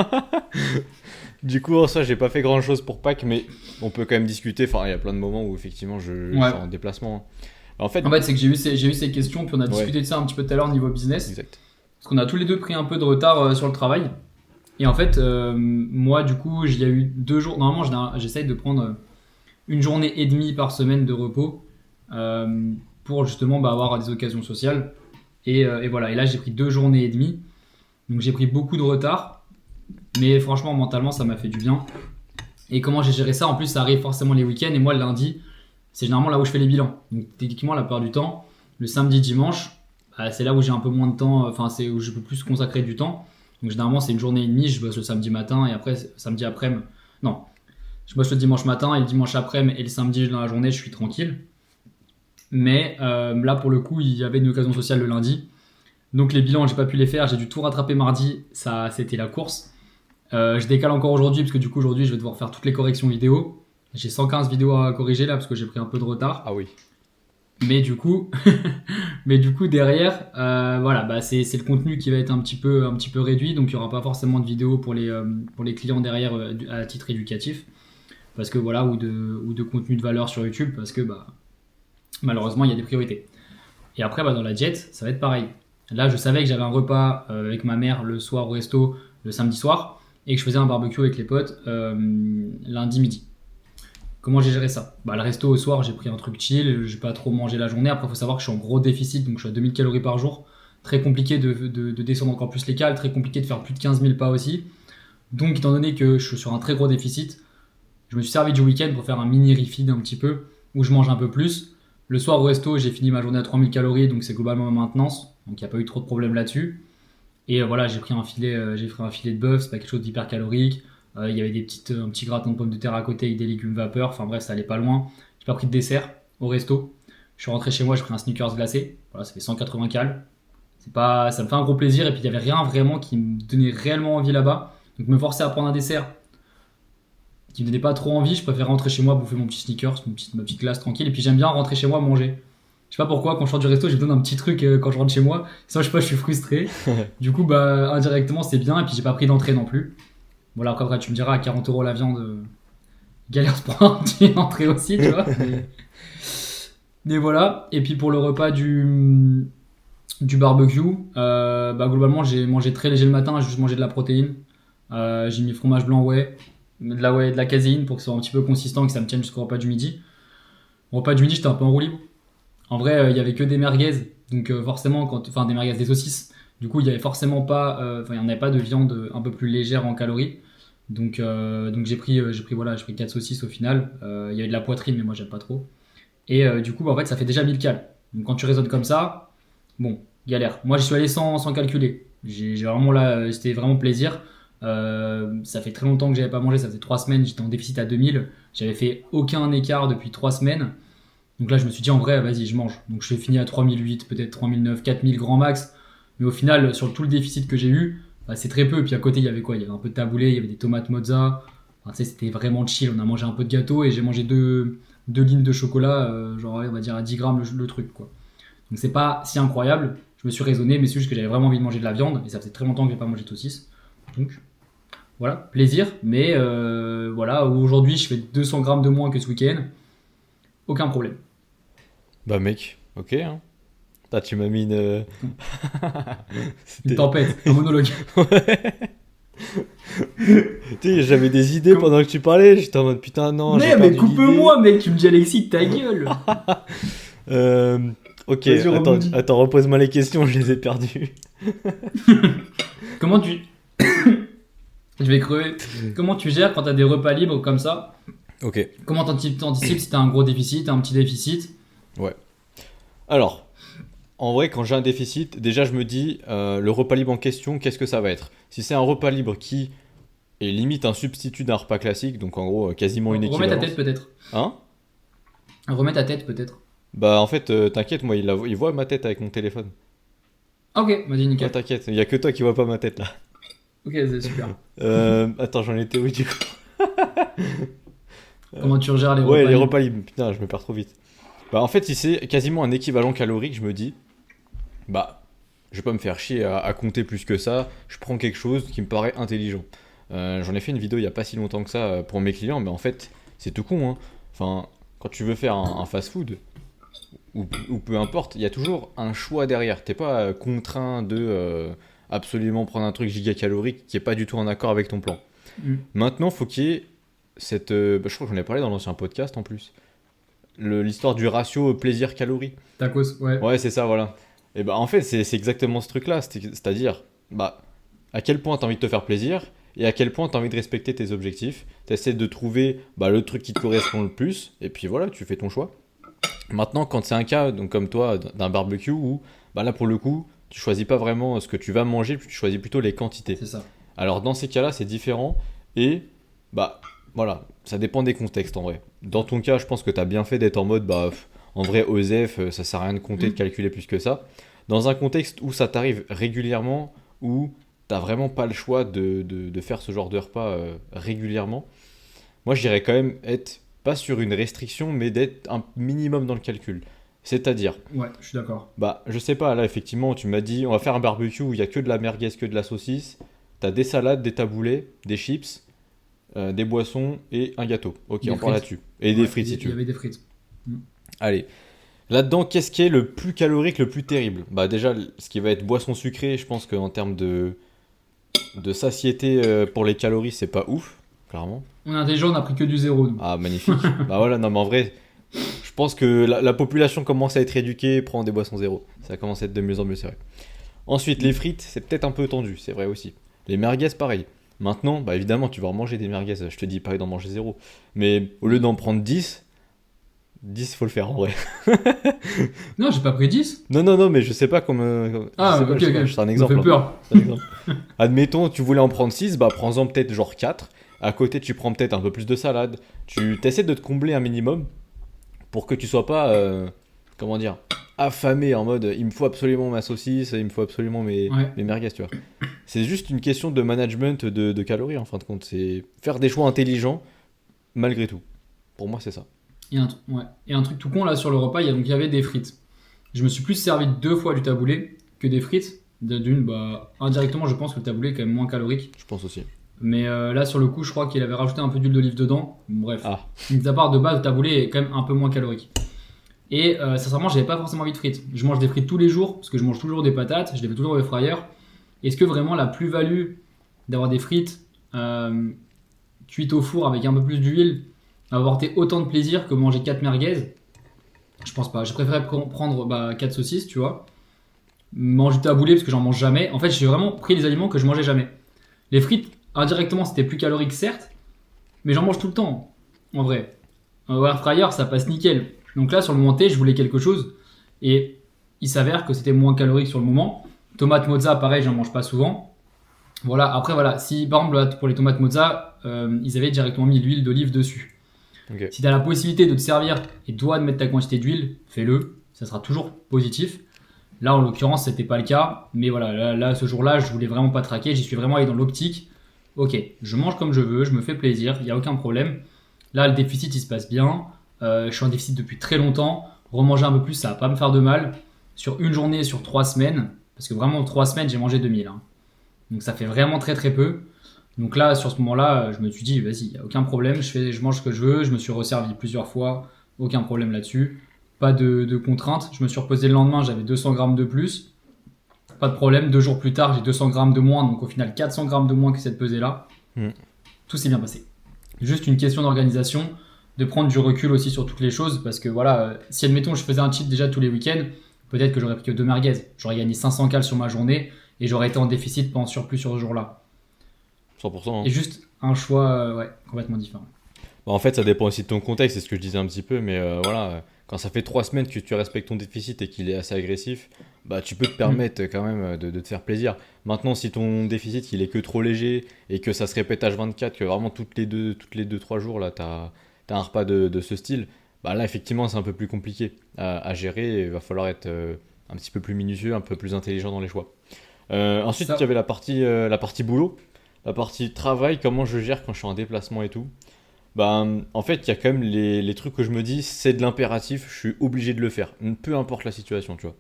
Speaker 2: Du coup, en soi, j'ai pas fait grand chose pour Pâques, mais on peut quand même discuter. Enfin, il y a plein de moments où effectivement je
Speaker 1: ouais.
Speaker 2: suis en déplacement, hein. En fait,
Speaker 1: En fait, c'est que j'ai eu ces questions, puis on a
Speaker 2: ouais,
Speaker 1: discuté de ça un petit peu tout à l'heure niveau business.
Speaker 2: exact.
Speaker 1: Parce qu'on a tous les deux pris un peu de retard sur le travail. Et en fait, moi, du coup, il y a eu 2 jours. Normalement, j'essaye de prendre une journée et demie par semaine de repos pour justement bah, avoir des occasions sociales. Et voilà. Et là, j'ai pris 2 journées et demie. Donc, j'ai pris beaucoup de retard. Mais franchement, mentalement, ça m'a fait du bien. Et comment j'ai géré ça? En plus, ça arrive forcément les week-ends. Et moi, le lundi, c'est généralement là où je fais les bilans. Donc, techniquement, la plupart du temps, le samedi, dimanche, bah, c'est là où j'ai un peu moins de temps. Enfin, c'est où je peux plus consacrer du temps. Donc, généralement, c'est une journée et demie. Je bosse le samedi matin et après, samedi après-midi. Non, je bosse le dimanche matin et le dimanche après-midi et le samedi dans la journée, je suis tranquille. Mais là, pour le coup, il y avait une occasion sociale le lundi. Donc, les bilans, j'ai pas pu les faire. J'ai dû tout rattraper mardi. Ça, c'était la course. Je décale encore aujourd'hui parce que du coup aujourd'hui je vais devoir faire toutes les corrections vidéo. J'ai 115 vidéos à corriger là parce que j'ai pris un peu de retard.
Speaker 2: Ah oui.
Speaker 1: Mais du coup, derrière, voilà, bah c'est le contenu qui va être un petit peu réduit, donc il y aura pas forcément de vidéos pour les clients derrière à titre éducatif, parce que voilà ou de contenu de valeur sur YouTube parce que bah malheureusement il y a des priorités. Et après bah dans la jet ça va être pareil. Là je savais que j'avais un repas avec ma mère le soir au resto le samedi soir et que je faisais un barbecue avec les potes lundi midi. Comment j'ai géré ça? Bah, le resto au soir, j'ai pris un truc chill, j'ai pas trop mangé la journée. Après, il faut savoir que je suis en gros déficit, donc je suis à 2000 calories par jour. Très compliqué de descendre encore plus les cales, très compliqué de faire plus de 15 000 pas aussi. Donc, étant donné que je suis sur un très gros déficit, Je me suis servi du week-end pour faire un mini refeed un petit peu, où je mange un peu plus. Le soir au resto, j'ai fini ma journée à 3000 calories, donc c'est globalement ma maintenance. Donc il n'y a pas eu trop de problèmes là-dessus. Et voilà, j'ai pris un filet de bœuf, c'est pas quelque chose d'hyper calorique. Il y avait un petit gratin de pommes de terre à côté avec des légumes vapeur. Enfin bref, ça allait pas loin. J'ai pas pris de dessert au resto. Je suis rentré chez moi, j'ai pris un Snickers glacé. Voilà, ça fait 180 cales. Ça me fait un gros plaisir. Et puis il y avait rien vraiment qui me donnait réellement envie là-bas. Donc me forcer à prendre un dessert qui me donnait pas trop envie, je préfère rentrer chez moi, bouffer mon petit Snickers, ma petite glace tranquille. Et puis j'aime bien rentrer chez moi manger. Je sais pas pourquoi, quand je sors du resto, je me donne un petit truc quand je rentre chez moi. Ça, je sais pas, je suis frustré. Du coup, bah, indirectement, c'est bien. Et puis j'ai pas pris d'entrée non plus. Voilà, après, tu me diras, à 40 € la viande, galère de prendre un petit entrée aussi, tu vois. Mais voilà. Et puis pour le repas du barbecue, bah, globalement, j'ai mangé très léger le matin, j'ai juste mangé de la protéine. J'ai mis fromage blanc, de la caséine pour que ce soit un petit peu consistant, que ça me tienne jusqu'au repas du midi. Au repas du midi, j'étais un peu en roue libre. En vrai, il y avait que des merguez, donc forcément, des merguez, des saucisses. Du coup, il y avait forcément pas, il y en avait pas de viande un peu plus légère en calories. Donc j'ai pris 4 saucisses au final. Il y avait de la poitrine, mais moi j'aime pas trop. Et du coup, bah, en fait, ça fait déjà 1000 cales. Donc quand tu raisonnes comme ça, bon, galère. Moi, j'y suis allé sans calculer. J'ai vraiment là, c'était vraiment plaisir. Ça fait très longtemps que j'avais pas mangé, ça faisait 3 semaines, j'étais en déficit à 2000. J'avais fait aucun écart depuis 3 semaines. Donc là, je me suis dit, en vrai, vas-y, je mange. Donc je suis fini à 3008, peut-être 3009, 4000 grand max. Mais au final, sur tout le déficit que j'ai eu, bah, c'est très peu. Et puis à côté, il y avait quoi? Il y avait un peu de taboulé, il y avait des tomates mozza. Enfin, tu sais, c'était vraiment chill. On a mangé un peu de gâteau et j'ai mangé deux lignes de chocolat, genre, on va dire à 10 grammes le truc, quoi. Donc c'est pas si incroyable. Je me suis raisonné, mais c'est juste que j'avais vraiment envie de manger de la viande. Et ça faisait très longtemps que j'ai pas mangé de saucisse. Donc voilà, plaisir. Mais voilà, aujourd'hui, je fais 200 grammes de moins que ce week-end. Aucun problème.
Speaker 2: Bah mec, ok, hein. Tu m'as mis une...
Speaker 1: Une tempête, un monologue.
Speaker 2: Tu sais, j'avais des idées pendant que tu parlais, j'étais en mode putain non, j'ai
Speaker 1: Mais
Speaker 2: perdu
Speaker 1: coupe-moi, mec, tu me dis Alexis, ta gueule.
Speaker 2: Ok,
Speaker 1: Vas-y, rebondis.
Speaker 2: attends, repose-moi les questions, je les ai perdues.
Speaker 1: Comment tu... Je vais crever. Comment tu gères quand t'as des repas libres comme ça?
Speaker 2: Ok,
Speaker 1: Comment t'anticipes si t'as un gros déficit, un petit déficit?
Speaker 2: ouais. Alors, en vrai, quand j'ai un déficit, déjà je me dis, le repas libre en question, qu'est-ce que ça va être? Si c'est un repas libre qui est limite un substitut d'un repas classique, donc en gros quasiment une
Speaker 1: Remets ta
Speaker 2: équivalence.
Speaker 1: tête peut-être.
Speaker 2: Hein?
Speaker 1: Remets ta tête peut-être.
Speaker 2: Bah en fait, t'inquiète, moi il voit ma tête avec mon téléphone.
Speaker 1: Ok, vas-y,
Speaker 2: Ouais,
Speaker 1: nickel.
Speaker 2: t'inquiète, il y a que toi qui vois pas ma tête là.
Speaker 1: Ok, c'est super.
Speaker 2: Attends, j'en étais où du coup?
Speaker 1: Comment tu gères les
Speaker 2: Ouais,
Speaker 1: repas
Speaker 2: les
Speaker 1: libres?
Speaker 2: repas libres, putain, je me perds trop vite. Bah en fait, si c'est quasiment un équivalent calorique, je me dis, bah je vais pas me faire chier à compter plus que ça, je prends quelque chose qui me paraît intelligent. J'en ai fait une vidéo il y a pas si longtemps que ça pour mes clients, mais en fait, c'est tout con, hein. Enfin, quand tu veux faire un fast-food, ou peu importe, il y a toujours un choix derrière. T'es pas contraint de absolument prendre un truc gigacalorique qui est pas du tout en accord avec ton plan.
Speaker 1: Mm.
Speaker 2: Maintenant, faut qu'il y ait cette... bah, je crois que j'en ai parlé dans l'ancien podcast en plus. L'histoire du ratio plaisir-calorie.
Speaker 1: Tacos, ouais.
Speaker 2: Ouais, c'est ça, voilà. Et bah en fait, c'est exactement ce truc-là. C'est-à-dire, bah, à quel point t'as envie de te faire plaisir et à quel point t'as envie de respecter tes objectifs. T'essaies de trouver bah, le truc qui te correspond le plus et puis voilà, tu fais ton choix. Maintenant, quand c'est un cas, donc comme toi, d'un barbecue où, bah là pour le coup, tu choisis pas vraiment ce que tu vas manger, tu choisis plutôt les quantités.
Speaker 1: C'est ça.
Speaker 2: Alors dans ces cas-là, c'est différent et bah voilà, ça dépend des contextes en vrai. Dans ton cas, je pense que tu as bien fait d'être en mode bah en vrai OSEF, ça sert à rien de compter, de calculer plus que ça. Dans un contexte où ça t'arrive régulièrement, où t'as vraiment pas le choix de faire ce genre de repas régulièrement, moi je dirais quand même être pas sur une restriction, mais d'être un minimum dans le calcul. C'est-à-dire,
Speaker 1: Ouais, je suis d'accord.
Speaker 2: bah, je sais pas, là, effectivement, tu m'as dit, on va faire un barbecue où il y a que de la merguez, que de la saucisse. T'as des salades, des taboulés, des chips, des boissons et un gâteau. Ok,
Speaker 1: Des
Speaker 2: on parle
Speaker 1: frites.
Speaker 2: là-dessus. Et des
Speaker 1: Ouais,
Speaker 2: frites si
Speaker 1: il
Speaker 2: tu
Speaker 1: y
Speaker 2: veux.
Speaker 1: avait des frites.
Speaker 2: Allez. Là-dedans, qu'est-ce qui est le plus calorique, le plus terrible? Bah, déjà, ce qui va être boisson sucrée, je pense qu'en termes de satiété pour les calories, c'est pas ouf, clairement.
Speaker 1: On est intelligent, on a pris que du zéro, nous.
Speaker 2: Ah, magnifique. Bah voilà, non, mais en vrai, je pense que la population commence à être éduquée, prend des boissons zéro. Ça commence à être de mieux en mieux, c'est vrai. Ensuite, les frites, c'est peut-être un peu tendu, c'est vrai aussi. Les merguez, pareil. Maintenant, bah évidemment, tu vas en manger des merguez. Je te dis pas d'en manger zéro. Mais au lieu d'en prendre 10, faut le faire en vrai.
Speaker 1: Non, j'ai pas pris 10.
Speaker 2: Non, non, non, mais je sais pas comment.
Speaker 1: Ah,
Speaker 2: Je sais pas,
Speaker 1: ok,
Speaker 2: je sais pas,
Speaker 1: ok.
Speaker 2: c'est un
Speaker 1: Ça me
Speaker 2: exemple.
Speaker 1: fait
Speaker 2: Hein.
Speaker 1: peur.
Speaker 2: C'est un exemple. Admettons, tu voulais en prendre 6, bah prends-en peut-être genre 4. À côté, tu prends peut-être un peu plus de salade. Tu essaies de te combler un minimum pour que tu sois pas, comment dire, affamé en mode il me faut absolument ma saucisse, il me faut absolument
Speaker 1: Ouais.
Speaker 2: mes merguez, tu vois. C'est juste une question de management de calories en fin de compte. C'est faire des choix intelligents malgré tout. Pour moi, c'est ça.
Speaker 1: Ouais. Et un truc tout con là sur le repas, il y avait des frites. Je me suis plus servi 2 fois du taboulé que des frites. D'une, bah, indirectement, je pense que le taboulé est quand même moins calorique.
Speaker 2: Je pense aussi.
Speaker 1: Mais là, sur le coup, je crois qu'il avait rajouté un peu d'huile d'olive dedans. Bref.
Speaker 2: Ah,
Speaker 1: Mis à part de base, le taboulé est quand même un peu moins calorique. Et sincèrement, j'avais pas forcément envie de frites. Je mange des frites tous les jours parce que je mange toujours des patates. Je les fais toujours au air fryer. Est-ce que vraiment la plus-value d'avoir des frites cuites au four avec un peu plus d'huile va apporter autant de plaisir que manger 4 merguez? Je pense pas. Je préférais prendre 4 saucisses, tu vois. Manger du taboulé parce que j'en mange jamais. En fait, j'ai vraiment pris les aliments que je mangeais jamais. Les frites, indirectement, c'était plus calorique, certes, mais j'en mange tout le temps, en vrai. Au air fryer, ça passe nickel. Donc là, sur le moment T, je voulais quelque chose. Et il s'avère que c'était moins calorique sur le moment. Tomate mozza, pareil, j'en mange pas souvent. Voilà, après, voilà. Si, par exemple, là, pour les tomates mozza, ils avaient directement mis l'huile d'olive dessus.
Speaker 2: ok.
Speaker 1: Si tu as la possibilité de te servir et toi de mettre ta quantité d'huile, fais-le. Ça sera toujours positif. Là, en l'occurrence, c'était pas le cas. Mais voilà, là, ce jour-là, je voulais vraiment pas traquer. J'y suis vraiment allé dans l'optique. Ok, je mange comme je veux, je me fais plaisir, il n'y a aucun problème. Là, le déficit, il se passe bien. Je suis en déficit depuis très longtemps. Remanger un peu plus, ça va pas me faire de mal. Sur une journée, sur 3 semaines, parce que vraiment, 3 semaines, j'ai mangé 2000. Hein. Donc ça fait vraiment très très peu. Donc là, sur ce moment-là, je me suis dit, vas-y, il n'y a aucun problème, je mange ce que je veux. Je me suis resservi plusieurs fois, aucun problème là-dessus. Pas de contraintes. Je me suis reposé le lendemain, j'avais 200 grammes de plus. Pas de problème, 2 jours plus tard, j'ai 200 grammes de moins, donc au final 400 grammes de moins que cette pesée-là.
Speaker 2: Mm.
Speaker 1: Tout s'est bien passé. Juste une question d'organisation, de prendre du recul aussi sur toutes les choses, parce que voilà, si admettons je faisais un cheat déjà tous les week-ends, peut-être que j'aurais pris que 2 merguez. J'aurais gagné 500 cales sur ma journée et j'aurais été en déficit pas en surplus sur ce jour-là.
Speaker 2: 100%. Hein.
Speaker 1: Et juste un choix complètement différent.
Speaker 2: Bah, en fait, ça dépend aussi de ton contexte, c'est ce que je disais un petit peu, mais voilà, quand ça fait 3 semaines que tu respectes ton déficit et qu'il est assez agressif, bah tu peux te permettre quand même de te faire plaisir. Maintenant, si ton déficit il est que trop léger et que ça se répète H24, que vraiment toutes les 2-3 jours là, t'as un repas de ce style, bah là effectivement c'est un peu plus compliqué à gérer. Et il va falloir être un petit peu plus minutieux, un peu plus intelligent dans les choix. Ensuite,
Speaker 1: Ça.
Speaker 2: il y avait la partie boulot, la partie travail, comment je gère quand je suis en déplacement et tout. Bah, en fait, il y a quand même les trucs que je me dis, c'est de l'impératif, je suis obligé de le faire, peu importe la situation, tu vois.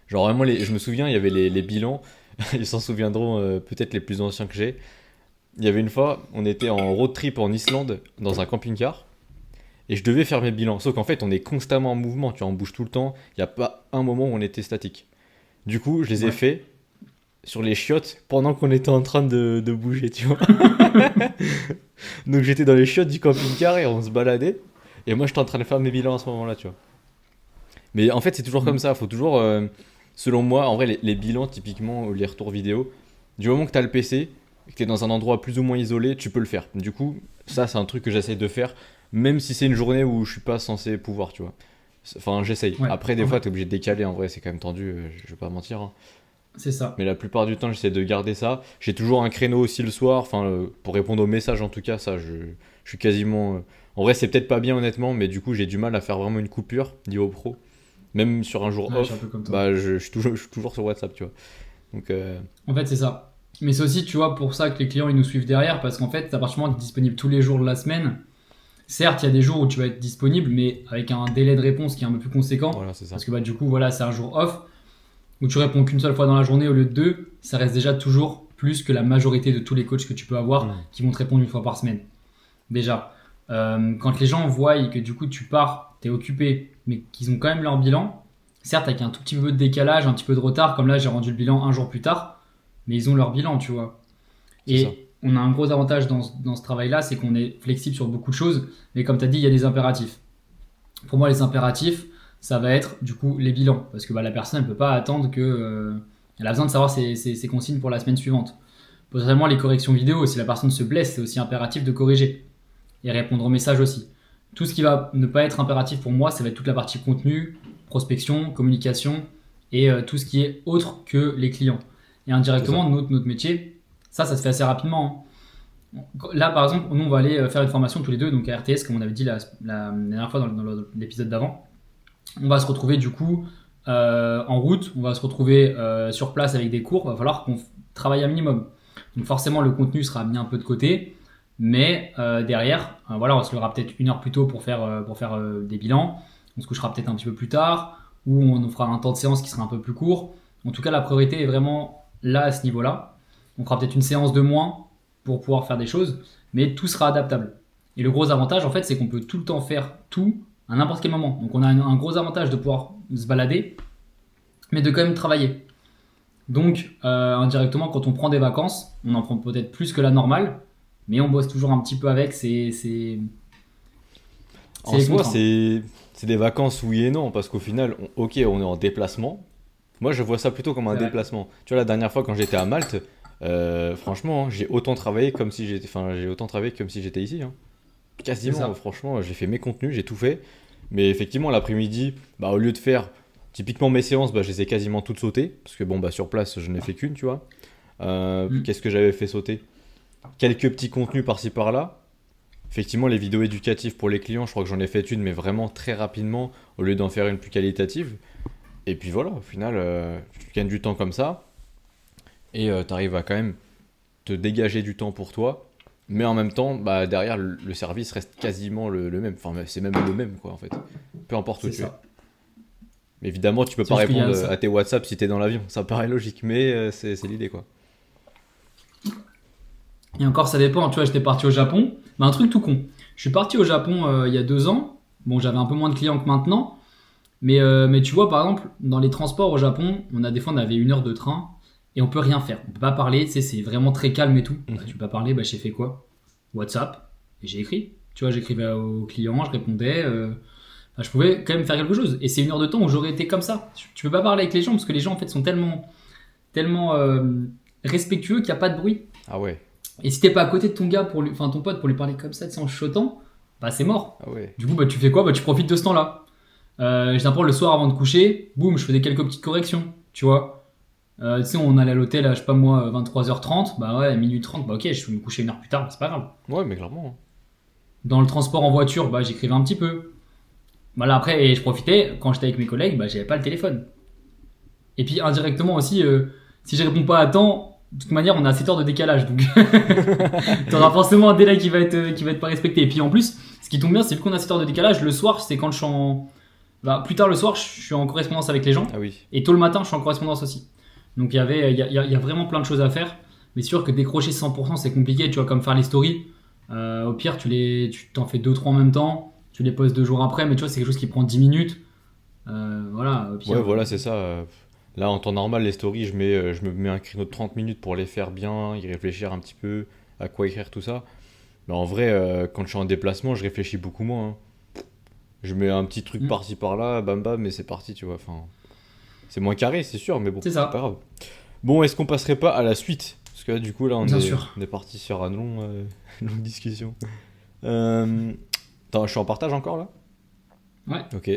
Speaker 2: Genre vraiment, je me souviens, il y avait les bilans, ils s'en souviendront peut-être les plus anciens que j'ai. Il y avait une fois, on était en road trip en Islande, dans un camping-car, et je devais faire mes bilans. Sauf qu'en fait, on est constamment en mouvement, tu vois, on bouge tout le temps, il n'y a pas un moment où on était statique. Du coup, je les ai
Speaker 1: Ouais.
Speaker 2: faits sur les chiottes pendant qu'on était en train de bouger, tu vois. Donc j'étais dans les chiottes du camping-car et on se baladait. Et moi, j'étais en train de faire mes bilans à ce moment-là, tu vois. Mais en fait, c'est toujours comme ça. Faut toujours, selon moi, en vrai, les bilans, typiquement, ou les retours vidéo, du moment que tu as le PC, que tu es dans un endroit plus ou moins isolé, tu peux le faire. Du coup, ça, c'est un truc que j'essaye de faire, même si c'est une journée où je suis pas censé pouvoir, tu vois. Enfin, j'essaye.
Speaker 1: Ouais.
Speaker 2: Après, des
Speaker 1: Ouais.
Speaker 2: fois, tu es obligé de décaler. En vrai, c'est quand même tendu, je vais pas mentir. Hein.
Speaker 1: C'est ça.
Speaker 2: Mais la plupart du temps, j'essaie de garder ça. J'ai toujours un créneau aussi le soir, enfin, pour répondre aux messages en tout cas, ça, je suis quasiment. En vrai, c'est peut-être pas bien honnêtement, mais du coup, j'ai du mal à faire vraiment une coupure niveau pro. Même sur un jour
Speaker 1: Ouais, je suis un
Speaker 2: off,
Speaker 1: peu comme toi.
Speaker 2: bah, je suis toujours sur WhatsApp, tu vois. Donc,
Speaker 1: En fait, c'est ça. Mais c'est aussi, tu vois, pour ça que les clients ils nous suivent derrière, parce qu'en fait, à partir du moment où tu es disponible tous les jours de la semaine, certes, il y a des jours où tu vas être disponible, mais avec un délai de réponse qui est un peu plus conséquent,
Speaker 2: voilà, c'est ça.
Speaker 1: parce que du coup, voilà, c'est un jour off, où tu réponds qu'une seule fois dans la journée au lieu de deux, ça reste déjà toujours plus que la majorité de tous les coachs que tu peux avoir qui vont te répondre une fois par semaine. Déjà, quand les gens voient que du coup tu pars, tu es occupé, mais qu'ils ont quand même leur bilan, certes avec un tout petit peu de décalage, un petit peu de retard, comme là j'ai rendu le bilan un jour plus tard, mais ils ont leur bilan, tu vois.
Speaker 2: C'est ça.
Speaker 1: Et on a un gros avantage dans ce travail-là, c'est qu'on est flexible sur beaucoup de choses, mais comme tu as dit, il y a des impératifs. Pour moi, les impératifs, ça va être du coup les bilans, parce que la personne elle peut pas attendre que elle a besoin de savoir ses consignes pour la semaine suivante. Potentiellement les corrections vidéo, si la personne se blesse, c'est aussi impératif de corriger et répondre aux messages aussi. Tout ce qui va ne pas être impératif pour moi, ça va être toute la partie contenu, prospection, communication et tout ce qui est autre que les clients. Et indirectement, notre métier, ça se fait assez rapidement. Là, par exemple, nous, on va aller faire une formation tous les deux, donc à RTS, comme on avait dit la dernière fois dans l'épisode d'avant. On va se retrouver du coup en route, on va se retrouver sur place avec des cours, il va falloir qu'on travaille un minimum. Donc forcément, le contenu sera mis un peu de côté, mais derrière, voilà, on se lèvera peut-être 1 heure plus tôt pour faire des bilans, on se couchera peut-être un petit peu plus tard, ou on nous fera un temps de séance qui sera un peu plus court. En tout cas, la priorité est vraiment là, à ce niveau-là. On fera peut-être une séance de moins pour pouvoir faire des choses, mais tout sera adaptable. Et le gros avantage, en fait, c'est qu'on peut tout le temps faire tout à n'importe quel moment. Donc on a un gros avantage de pouvoir se balader, mais de quand même travailler. Donc indirectement, quand on prend des vacances, on en prend peut-être plus que la normale, mais on bosse toujours un petit peu avec.
Speaker 2: En soi, c'est des vacances oui et non, parce qu'au final, ok, on est en déplacement. Moi, je vois ça plutôt comme un déplacement. Tu vois, la dernière fois quand j'étais à Malte, franchement, j'ai autant travaillé comme si j'étais ici. Hein. Quasiment, franchement, j'ai fait mes contenus, j'ai tout fait. Mais effectivement, l'après-midi, au lieu de faire typiquement mes séances, je les ai quasiment toutes sautées. Parce que sur place, je n'ai fait qu'une, tu vois. Qu'est-ce que j'avais fait sauter? Quelques petits contenus par-ci par-là. Effectivement, les vidéos éducatives pour les clients, je crois que j'en ai fait une, mais vraiment très rapidement, au lieu d'en faire une plus qualitative. Et puis voilà, au final, tu gagnes du temps comme ça. Et tu arrives à quand même te dégager du temps pour toi. Mais en même temps, derrière, le service reste quasiment le même. Enfin, c'est même le même, quoi, en fait. Peu importe où tu es. Mais évidemment, tu peux pas répondre à tes WhatsApp si tu es dans l'avion. Ça paraît logique, mais c'est l'idée, quoi.
Speaker 1: Et encore, ça dépend. Tu vois, j'étais parti au Japon. Mais un truc tout con. Je suis parti au Japon il y a 2 ans. Bon, j'avais un peu moins de clients que maintenant. Mais tu vois, par exemple, dans les transports au Japon, des fois, on avait 1 heure de train. Et on peut rien faire. On peut pas parler, tu sais, c'est vraiment très calme et tout. Tu peux pas parler, j'ai fait quoi? WhatsApp. Et j'ai écrit. Tu vois, j'écrivais aux clients, je répondais. Je pouvais quand même faire quelque chose. Et c'est 1 heure de temps où j'aurais été comme ça. Tu peux pas parler avec les gens parce que les gens, en fait, sont tellement respectueux qu'il n'y a pas de bruit.
Speaker 2: Ah ouais.
Speaker 1: Et si t'es pas à côté de ton gars, ton pote, pour lui parler comme ça, en chuchotant, c'est mort.
Speaker 2: Ah ouais.
Speaker 1: Du coup, tu fais quoi? Tu profites de ce temps-là. J'ai le soir avant de coucher, boum, je faisais quelques petites corrections, tu vois. Tu sais, on allait à l'hôtel à, je sais pas moi, 23h30, minuit 30, ok, je vais me coucher 1 heure plus tard, c'est pas grave.
Speaker 2: Ouais, mais clairement.
Speaker 1: Dans le transport en voiture, j'écrivais un petit peu. Après, et je profitais, quand j'étais avec mes collègues, j'avais pas le téléphone. Et puis indirectement aussi, si je réponds pas à temps, de toute manière, on a 7 heures de décalage, donc t'auras forcément un délai qui va être pas respecté. Et puis en plus, ce qui tombe bien, c'est vu qu'on a 7 heures de décalage, le soir, c'est quand je suis en... plus tard le soir, je suis en correspondance avec les gens.
Speaker 2: Ah oui.
Speaker 1: Et tôt le matin, je suis en correspondance aussi. Donc il y a vraiment plein de choses à faire. Mais c'est sûr que décrocher 100%, c'est compliqué. Tu vois, comme faire les stories. Au pire, tu t'en fais 2-3 en même temps. Tu les postes 2 jours après. Mais tu vois, c'est quelque chose qui prend 10 minutes. Voilà. Au pire,
Speaker 2: ouais, voilà, c'est ça. Là, en temps normal, les stories, je me mets un créneau de 30 minutes pour les faire bien, y réfléchir un petit peu, à quoi écrire, tout ça. Mais en vrai, quand je suis en déplacement, je réfléchis beaucoup moins. Hein. Je mets un petit truc par-ci par-là, bam bam, mais c'est parti, tu vois. Enfin, c'est moins carré, c'est sûr, mais bon, c'est pas grave. Bon, est-ce qu'on passerait pas à la suite? Parce que là, du coup, là, on est parti sur une longue discussion. Attends, je suis en partage encore, là?
Speaker 1: Ouais.
Speaker 2: Ok.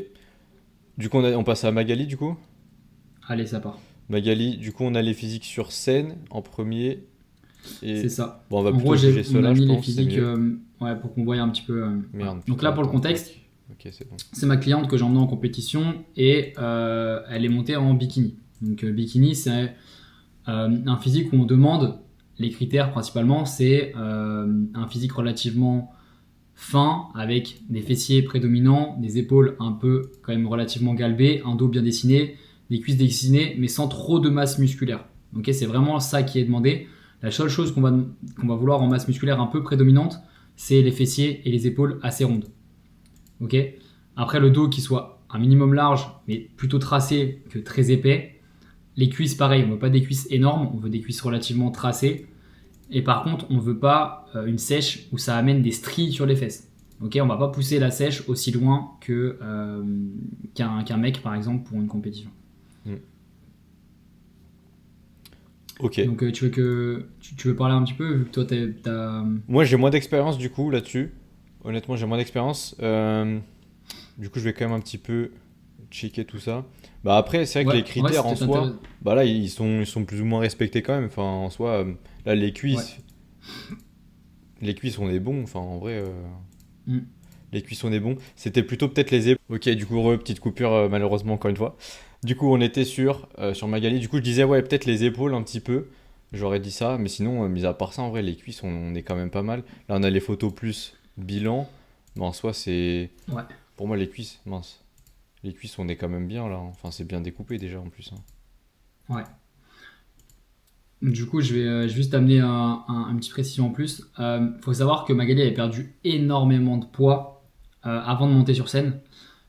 Speaker 2: Du coup, on passe à Magali, du coup?
Speaker 1: Allez, ça part.
Speaker 2: Magali, du coup, on a les physiques sur scène en premier. Et...
Speaker 1: C'est ça.
Speaker 2: Bon, on va plutôt juger ceux-là, je pense.
Speaker 1: Les physiques, pour qu'on voie un petit peu.
Speaker 2: Merde.
Speaker 1: Donc là, pour le contexte,
Speaker 2: okay, c'est bon.
Speaker 1: C'est ma cliente que j'ai emmenée en compétition et elle est montée en bikini. Donc bikini, c'est un physique où on demande, les critères principalement, c'est un physique relativement fin, avec des fessiers prédominants, des épaules un peu quand même relativement galbées, un dos bien dessiné, des cuisses dessinées, mais sans trop de masse musculaire. Okay, c'est vraiment ça qui est demandé. La seule chose qu'on va vouloir en masse musculaire un peu prédominante, c'est les fessiers et les épaules assez rondes. Ok. Après, le dos qui soit un minimum large, mais plutôt tracé que très épais. Les cuisses, pareil, on ne veut pas des cuisses énormes, on veut des cuisses relativement tracées. Et par contre, on ne veut pas une sèche où ça amène des stries sur les fesses. Ok, on ne va pas pousser la sèche aussi loin qu'un mec, par exemple, pour une compétition.
Speaker 2: Ok.
Speaker 1: Donc tu veux parler un petit peu vu que toi t'as...
Speaker 2: Moi, j'ai moins d'expérience du coup là-dessus. Honnêtement, j'ai moins d'expérience. Du coup, je vais quand même un petit peu checker tout ça. Bah après, c'est vrai que
Speaker 1: Ouais,
Speaker 2: les
Speaker 1: en vrai
Speaker 2: critères
Speaker 1: c'est
Speaker 2: en
Speaker 1: peut-être
Speaker 2: soi,
Speaker 1: intéressant.
Speaker 2: bah là, ils sont plus ou moins respectés quand même. Enfin, en soi, là,
Speaker 1: Ouais.
Speaker 2: les cuisses, on est bon. Enfin, en vrai,
Speaker 1: Mm.
Speaker 2: les cuisses, on est bon. C'était plutôt peut-être les épaules. Ok, du coup, petite coupure, malheureusement, encore une fois. Du coup, on était sur Magali. Du coup, je disais, ouais, peut-être les épaules un petit peu. J'aurais dit ça. Mais sinon, mis à part ça, en vrai, les cuisses, on est quand même pas mal. Là, on a les photos plus bilan. Mais en soi, c'est.
Speaker 1: Ouais.
Speaker 2: Pour moi, les cuisses, mince. Les cuisses, on est quand même bien là, hein. Enfin, c'est bien découpé déjà en plus, hein.
Speaker 1: Ouais. Du coup, je vais juste amener une petite précision en plus. Faut savoir que Magali avait perdu énormément de poids avant de monter sur scène.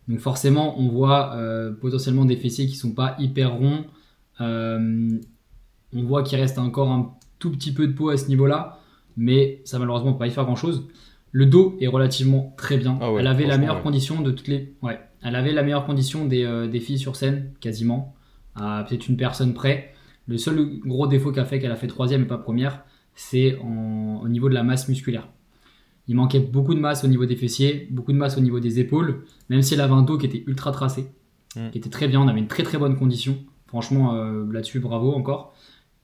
Speaker 1: Donc forcément, on voit potentiellement des fessiers qui sont pas hyper ronds. Euh, on voit qu'il reste encore un tout petit peu de peau à ce niveau-là, mais ça malheureusement on peut pas y faire grand-chose. Le dos est relativement très bien.
Speaker 2: Ah ouais,
Speaker 1: Elle avait la
Speaker 2: franchement,
Speaker 1: meilleure
Speaker 2: ouais.
Speaker 1: condition de toutes les. Ouais, elle avait la meilleure condition des filles sur scène, quasiment, à peut-être une personne près. Le seul gros défaut qu'a fait qu'elle a fait troisième et pas première, c'est au niveau de la masse musculaire. Il manquait beaucoup de masse au niveau des fessiers, beaucoup de masse au niveau des épaules, même si elle avait un dos qui était ultra tracé,
Speaker 2: Hmm.
Speaker 1: qui était très bien, on avait une très très bonne condition. Franchement, là-dessus, bravo encore.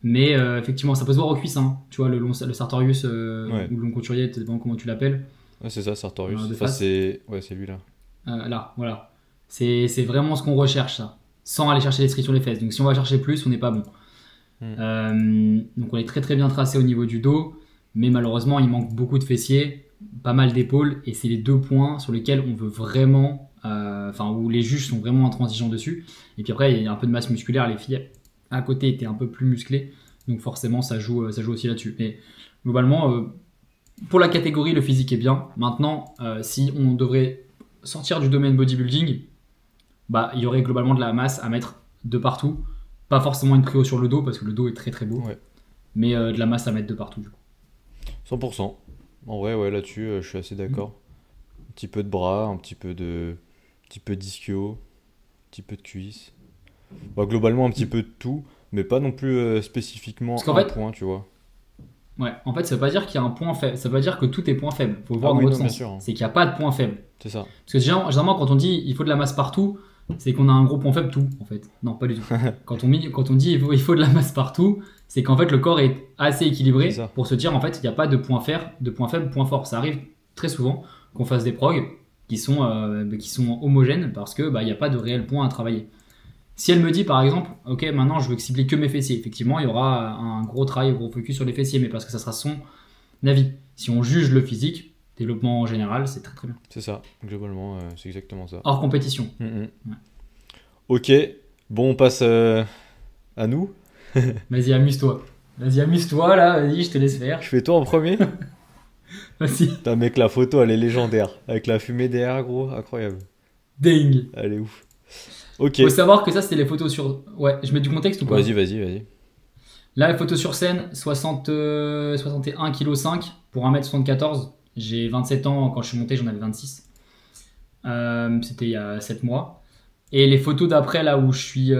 Speaker 1: Mais effectivement, ça peut se voir aux cuisses, hein. Tu vois, le Sartorius
Speaker 2: Ouais.
Speaker 1: ou le long couturier, ça dépend comment tu l'appelles,
Speaker 2: Ouais, c'est ça, Sartorius.
Speaker 1: de
Speaker 2: Enfin,
Speaker 1: face.
Speaker 2: c'est. Ouais, c'est lui là.
Speaker 1: Là, voilà. C'est vraiment ce qu'on recherche, ça. Sans aller chercher les stries sur les fesses. Donc si on va chercher plus, on n'est pas bon.
Speaker 2: Hmm.
Speaker 1: Donc on est très très bien tracé au niveau du dos, mais malheureusement il manque beaucoup de fessiers, pas mal d'épaules, et c'est les deux points sur lesquels on veut vraiment, enfin où les juges sont vraiment intransigeants dessus. Et puis après il y a un peu de masse musculaire, les filles à côté étaient un peu plus musclées, donc forcément ça joue aussi là-dessus. Mais globalement, pour la catégorie, le physique est bien. Maintenant, si on devrait sortir du domaine bodybuilding, bah il y aurait globalement de la masse à mettre de partout. Pas forcément une prio sur le dos parce que le dos est très très beau,
Speaker 2: Ouais.
Speaker 1: mais de la masse à mettre de partout du coup.
Speaker 2: 100%. En vrai, ouais, là-dessus, je suis assez d'accord. Un petit peu de bras, un petit peu d'ischio, un petit peu de cuisse. Bah, globalement, un petit peu de tout, mais pas non plus
Speaker 1: Parce
Speaker 2: spécifiquement
Speaker 1: qu'en
Speaker 2: un
Speaker 1: fait,
Speaker 2: point, tu vois.
Speaker 1: ouais, en fait, ça veut pas dire qu'il y a un point faible, ça veut pas dire que tout est point faible. Faut le
Speaker 2: Ah
Speaker 1: voir dans
Speaker 2: oui,
Speaker 1: l'autre
Speaker 2: non, bien
Speaker 1: sens.
Speaker 2: sûr, hein.
Speaker 1: C'est qu'il n'y a pas de point faible.
Speaker 2: C'est ça.
Speaker 1: Parce que généralement, quand on dit il faut de la masse partout, c'est qu'on a un gros point faible tout, en fait. Non, pas du tout. Quand on dit il faut de la masse partout, c'est qu'en fait le corps est assez
Speaker 2: C'est
Speaker 1: équilibré
Speaker 2: ça.
Speaker 1: pour se dire en fait il n'y a pas de point faible, point fort. Ça arrive très souvent qu'on fasse des progs qui sont homogènes parce que bah il n'y a pas de réel point à travailler. Si elle me dit par exemple, ok maintenant je veux cibler que mes fessiers, effectivement il y aura un gros travail, un gros focus sur les fessiers, mais parce que ça sera son avis. Si on juge le physique, développement en général, c'est très très bien.
Speaker 2: C'est ça. Globalement, c'est exactement ça.
Speaker 1: Hors compétition.
Speaker 2: Mhm.
Speaker 1: Ouais.
Speaker 2: Ok. Bon, on passe à nous.
Speaker 1: Vas-y, amuse-toi. Vas-y, amuse-toi là, vas-y, je te laisse faire.
Speaker 2: Je fais toi en premier.
Speaker 1: Vas-y.
Speaker 2: Putain, mec, la photo, elle est légendaire. Avec la fumée derrière, gros. Incroyable.
Speaker 1: Dingue.
Speaker 2: Elle est ouf. Ok.
Speaker 1: Faut savoir que ça, c'était les photos sur. Ouais, je mets du contexte ou pas?
Speaker 2: Vas-y.
Speaker 1: Là, les photos sur scène, 61,5 kg pour 1m74. J'ai 27 ans, quand je suis monté, j'en avais 26. C'était il y a 7 mois. Et les photos d'après, là où je suis.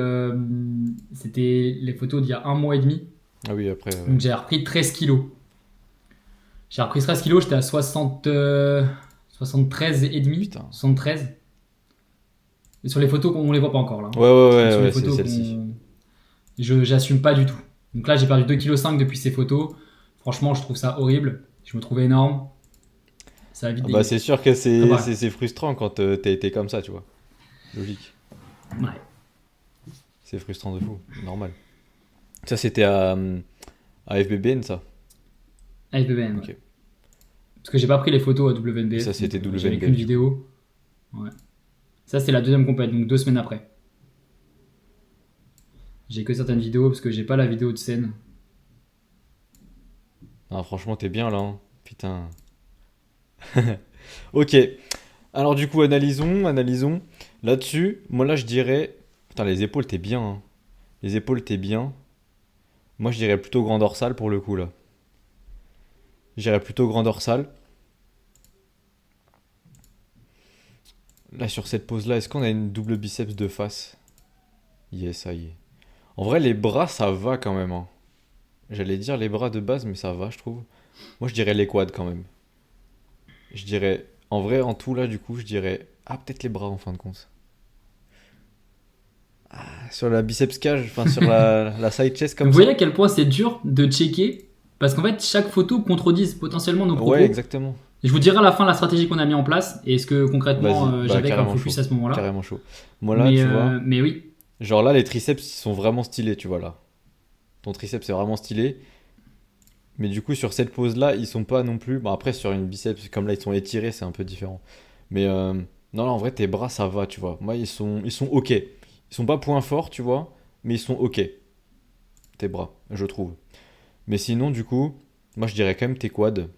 Speaker 1: C'était les photos d'il y a un mois et demi.
Speaker 2: Ah oui, après.
Speaker 1: Donc j'ai repris 13 kilos. J'ai repris 13 kilos, j'étais à 73 et demi.
Speaker 2: Putain.
Speaker 1: 73. Et sur les photos, on les voit pas encore là.
Speaker 2: Ouais,
Speaker 1: Sur les
Speaker 2: c'est
Speaker 1: photos
Speaker 2: celle-ci.
Speaker 1: j'assume pas du tout. Donc là, j'ai perdu 2,5 kg depuis ces photos. Franchement, je trouve ça horrible. Je me trouve énorme. Ça va vite
Speaker 2: Ah bah,
Speaker 1: dégueu.
Speaker 2: c'est sûr que
Speaker 1: Après, voilà.
Speaker 2: c'est frustrant quand t'as été comme ça, tu vois. Logique.
Speaker 1: Ouais.
Speaker 2: C'est frustrant de fou. Normal. Ça, c'était à FBBN, ça.
Speaker 1: AFBBN,
Speaker 2: Ok.
Speaker 1: ouais. Parce que j'ai pas pris les photos à WNBF.
Speaker 2: Ça, c'était
Speaker 1: donc, J'avais
Speaker 2: WNBF,
Speaker 1: qu'une
Speaker 2: du coup.
Speaker 1: vidéo. Ouais. Ça, c'est la deuxième compète, donc 2 semaines après. J'ai que certaines vidéos parce que j'ai pas la vidéo de scène.
Speaker 2: Ah, franchement, t'es bien là, hein. Putain. Ok. Alors, du coup, analysons. Là-dessus, moi, là, je dirais. Putain, les épaules, t'es bien, hein. Les épaules, t'es bien. Moi, je dirais plutôt grand dorsal pour le coup, là. Je dirais plutôt grand dorsal. Là, sur cette pose-là, est-ce qu'on a une double biceps de face? Yes, ça y est. En vrai, les bras, ça va quand même, hein. J'allais dire les bras de base, mais ça va, je trouve. Moi, je dirais les quads quand même. Je dirais, en vrai, en tout là, du coup, je dirais, ah, peut-être les bras en fin de compte. Sur la biceps cage, enfin, sur la side chest
Speaker 1: Vous
Speaker 2: comme
Speaker 1: voyez
Speaker 2: ça.
Speaker 1: à quel point c'est dur de checker parce qu'en fait, chaque photo contredise potentiellement nos
Speaker 2: Ouais,
Speaker 1: propos.
Speaker 2: exactement.
Speaker 1: Et je vous dirai à la fin la stratégie qu'on a mis en place et ce que concrètement
Speaker 2: Vas-y, bah,
Speaker 1: j'avais comme
Speaker 2: carrément chaud.
Speaker 1: focus à ce moment-là.
Speaker 2: Carrément chaud. Moi là, tu vois,
Speaker 1: Mais oui,
Speaker 2: genre là, les triceps, ils sont vraiment stylés, tu vois là. Ton triceps, c'est vraiment stylé. Mais du coup, sur cette pose-là, ils sont pas non plus. Bon, après, sur une biceps, comme là, ils sont étirés, c'est un peu différent. Mais non, en vrai, tes bras, ça va, tu vois. Moi, ils sont ok. Ils sont pas point fort, tu vois, mais ils sont ok. Tes bras, je trouve. Mais sinon, du coup, moi, je dirais quand même tes quads.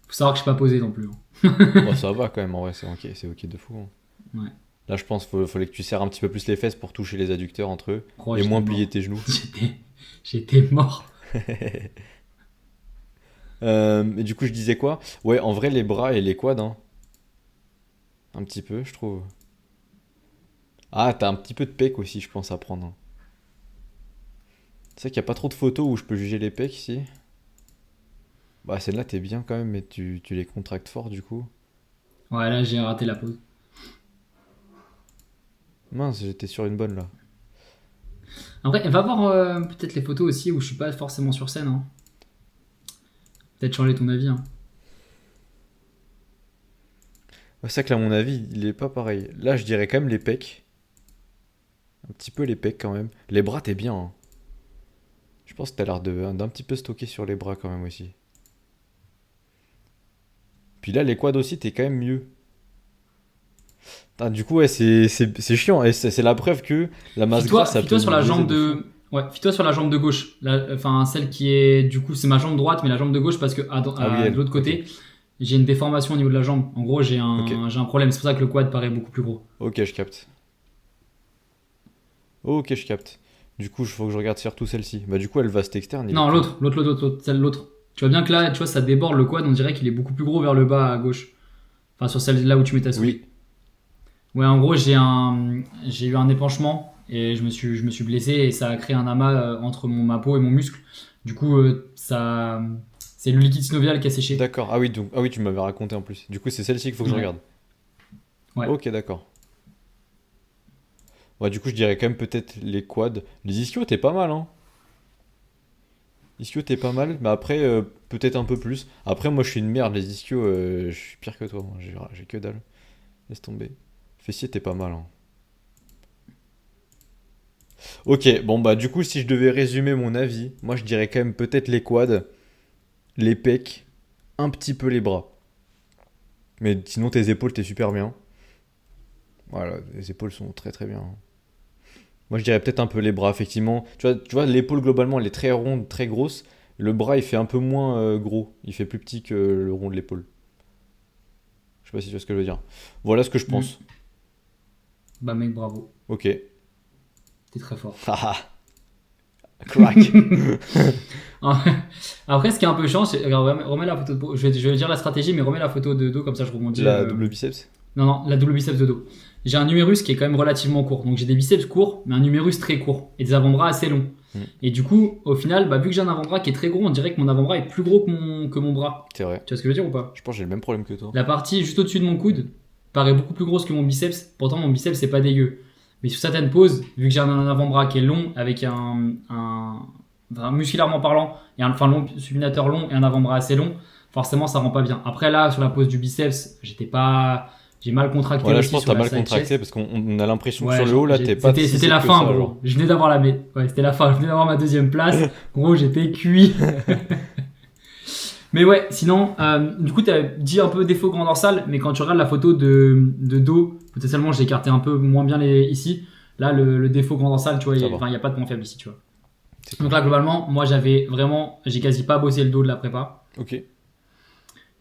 Speaker 1: faut savoir que je suis pas posé non plus.
Speaker 2: Bon, ça va quand même, en vrai, c'est ok de fou, hein.
Speaker 1: Ouais.
Speaker 2: Là, je pense qu'il fallait que tu serres un petit peu plus les fesses pour toucher les adducteurs entre eux
Speaker 1: Oh,
Speaker 2: et
Speaker 1: j'étais
Speaker 2: moins
Speaker 1: mort.
Speaker 2: plier tes genoux.
Speaker 1: J'étais mort.
Speaker 2: Et du coup, je disais quoi? Ouais, en vrai, les bras et les quads, hein. Un petit peu, je trouve. Ah, t'as un petit peu de pec aussi, je pense, à prendre, hein. C'est vrai qu'il n'y a pas trop de photos où je peux juger les pecs ici. Bah, celle-là, t'es bien quand même, mais tu les contractes fort du coup.
Speaker 1: Ouais, là j'ai raté la pause.
Speaker 2: Mince, j'étais sur une bonne là.
Speaker 1: Après, va voir peut-être les photos aussi où je suis pas forcément sur scène. Hein. Peut-être changer ton avis. Hein.
Speaker 2: Ouais, c'est vrai que là, à mon avis, il est pas pareil. Là, je dirais quand même les pecs. Un petit peu les pecs quand même. Les bras, t'es bien, hein. Je pense que t'as l'air d'un petit peu stocké sur les bras quand même aussi. Puis là, les quads aussi, t'es quand même mieux. Ah, du coup, ouais, c'est chiant. Et c'est la preuve que la masse grasse, ça peut
Speaker 1: Fie-toi sur
Speaker 2: nous
Speaker 1: la
Speaker 2: biaiser
Speaker 1: jambe
Speaker 2: de fou.
Speaker 1: de. Ouais, fie-toi sur la jambe de gauche. Enfin, celle qui est. Du coup, c'est ma jambe droite, mais la jambe de gauche parce que
Speaker 2: Ah oui,
Speaker 1: de
Speaker 2: elle.
Speaker 1: l'autre
Speaker 2: Ok.
Speaker 1: côté, j'ai une déformation au niveau de la jambe. En gros,
Speaker 2: Ok.
Speaker 1: j'ai un problème. C'est pour ça que le quad paraît beaucoup plus gros.
Speaker 2: Ok, je capte. Ok, je capte. Du coup, il faut que je regarde surtout celle-ci. Bah, du coup, elle vaste externe, il est
Speaker 1: Non,
Speaker 2: plus.
Speaker 1: celle l'autre. Tu vois bien que là, tu vois, ça déborde le quad. On dirait qu'il est beaucoup plus gros vers le bas à gauche. Enfin, sur celle là où tu mets ta souris.
Speaker 2: Oui.
Speaker 1: Ouais, en gros, j'ai eu un épanchement et je me suis blessé et ça a créé un amas entre ma peau et mon muscle. Du coup, c'est le liquide synovial qui a séché.
Speaker 2: D'accord. Ah oui, ah oui, tu m'avais raconté en plus. Du coup, c'est celle-ci qu'il faut que je
Speaker 1: Ouais,
Speaker 2: regarde.
Speaker 1: ouais.
Speaker 2: Ok, d'accord. Ouais, du coup, je dirais quand même peut-être les quads. Les ischios, t'es pas mal, hein. Ischio, t'es pas mal, mais après, peut-être un peu plus. Après, moi, je suis une merde, les ischios, je suis pire que toi. Moi. J'ai que dalle. Laisse tomber. Fessier, t'es pas mal, hein. Ok, bon, bah, du coup, si je devais résumer mon avis, moi, je dirais quand même peut-être les quads, les pecs, un petit peu les bras. Mais sinon, tes épaules, t'es super bien. Voilà, les épaules sont très très bien, hein. Moi, je dirais peut-être un peu les bras, effectivement. Tu vois, l'épaule, globalement, elle est très ronde, très grosse. Le bras, il fait un peu moins gros. Il fait plus petit que le rond de l'épaule. Je sais pas si tu vois ce que je veux dire. Voilà ce que je
Speaker 1: Mm.
Speaker 2: pense.
Speaker 1: Bah, mec, bravo.
Speaker 2: Ok.
Speaker 1: T'es très fort.
Speaker 2: Haha. Crack.
Speaker 1: Après, ce qui est un peu chiant, c'est. Regarde, remets la photo de dos. Je vais dire la stratégie, mais remets la photo de dos, comme ça je rebondis.
Speaker 2: La double biceps.
Speaker 1: Non, non, la double biceps de dos. J'ai un numérus qui est quand même relativement court. Donc j'ai des biceps courts, mais un numérus très court. Et des avant-bras assez longs.
Speaker 2: Mm.
Speaker 1: Et du coup, au final, bah, vu que j'ai un avant-bras qui est très gros, on dirait que mon avant-bras est plus gros que mon bras.
Speaker 2: C'est vrai.
Speaker 1: Tu vois ce que je veux dire ou pas?
Speaker 2: Je pense que j'ai le même problème que toi.
Speaker 1: La partie juste au-dessus de mon coude paraît beaucoup plus grosse que mon biceps. Pourtant, mon biceps, c'est pas dégueu. Mais sur certaines poses, vu que j'ai un avant-bras qui est long, avec enfin, musculairement parlant, enfin, long, supinateur long et un avant-bras assez long, forcément, ça rend pas bien. Après, là, sur la pose du biceps, j'ai mal contracté
Speaker 2: Voilà, je
Speaker 1: aussi
Speaker 2: pense que
Speaker 1: sur
Speaker 2: t'as
Speaker 1: la
Speaker 2: mal
Speaker 1: side
Speaker 2: contracté
Speaker 1: chest.
Speaker 2: parce qu'on a l'impression que
Speaker 1: Ouais,
Speaker 2: sur le haut, là, t'es pas si
Speaker 1: c'était
Speaker 2: sec
Speaker 1: la
Speaker 2: que
Speaker 1: fin,
Speaker 2: ça,
Speaker 1: gros.
Speaker 2: genre.
Speaker 1: Je venais d'avoir ouais, c'était la fin. Je venais d'avoir ma deuxième place. Gros, j'étais cuit. Mais ouais, sinon, du coup, tu as dit un peu défaut grand dorsal, mais quand tu regardes la photo de dos, potentiellement, j'ai écarté un peu moins bien ici. Là, le défaut grand dorsal, tu vois,
Speaker 2: Ça va.
Speaker 1: il n'y a pas de point faible ici, tu vois.
Speaker 2: C'est
Speaker 1: Donc
Speaker 2: cool.
Speaker 1: là, globalement, moi, j'ai quasi pas bossé le dos de la prépa.
Speaker 2: Ok.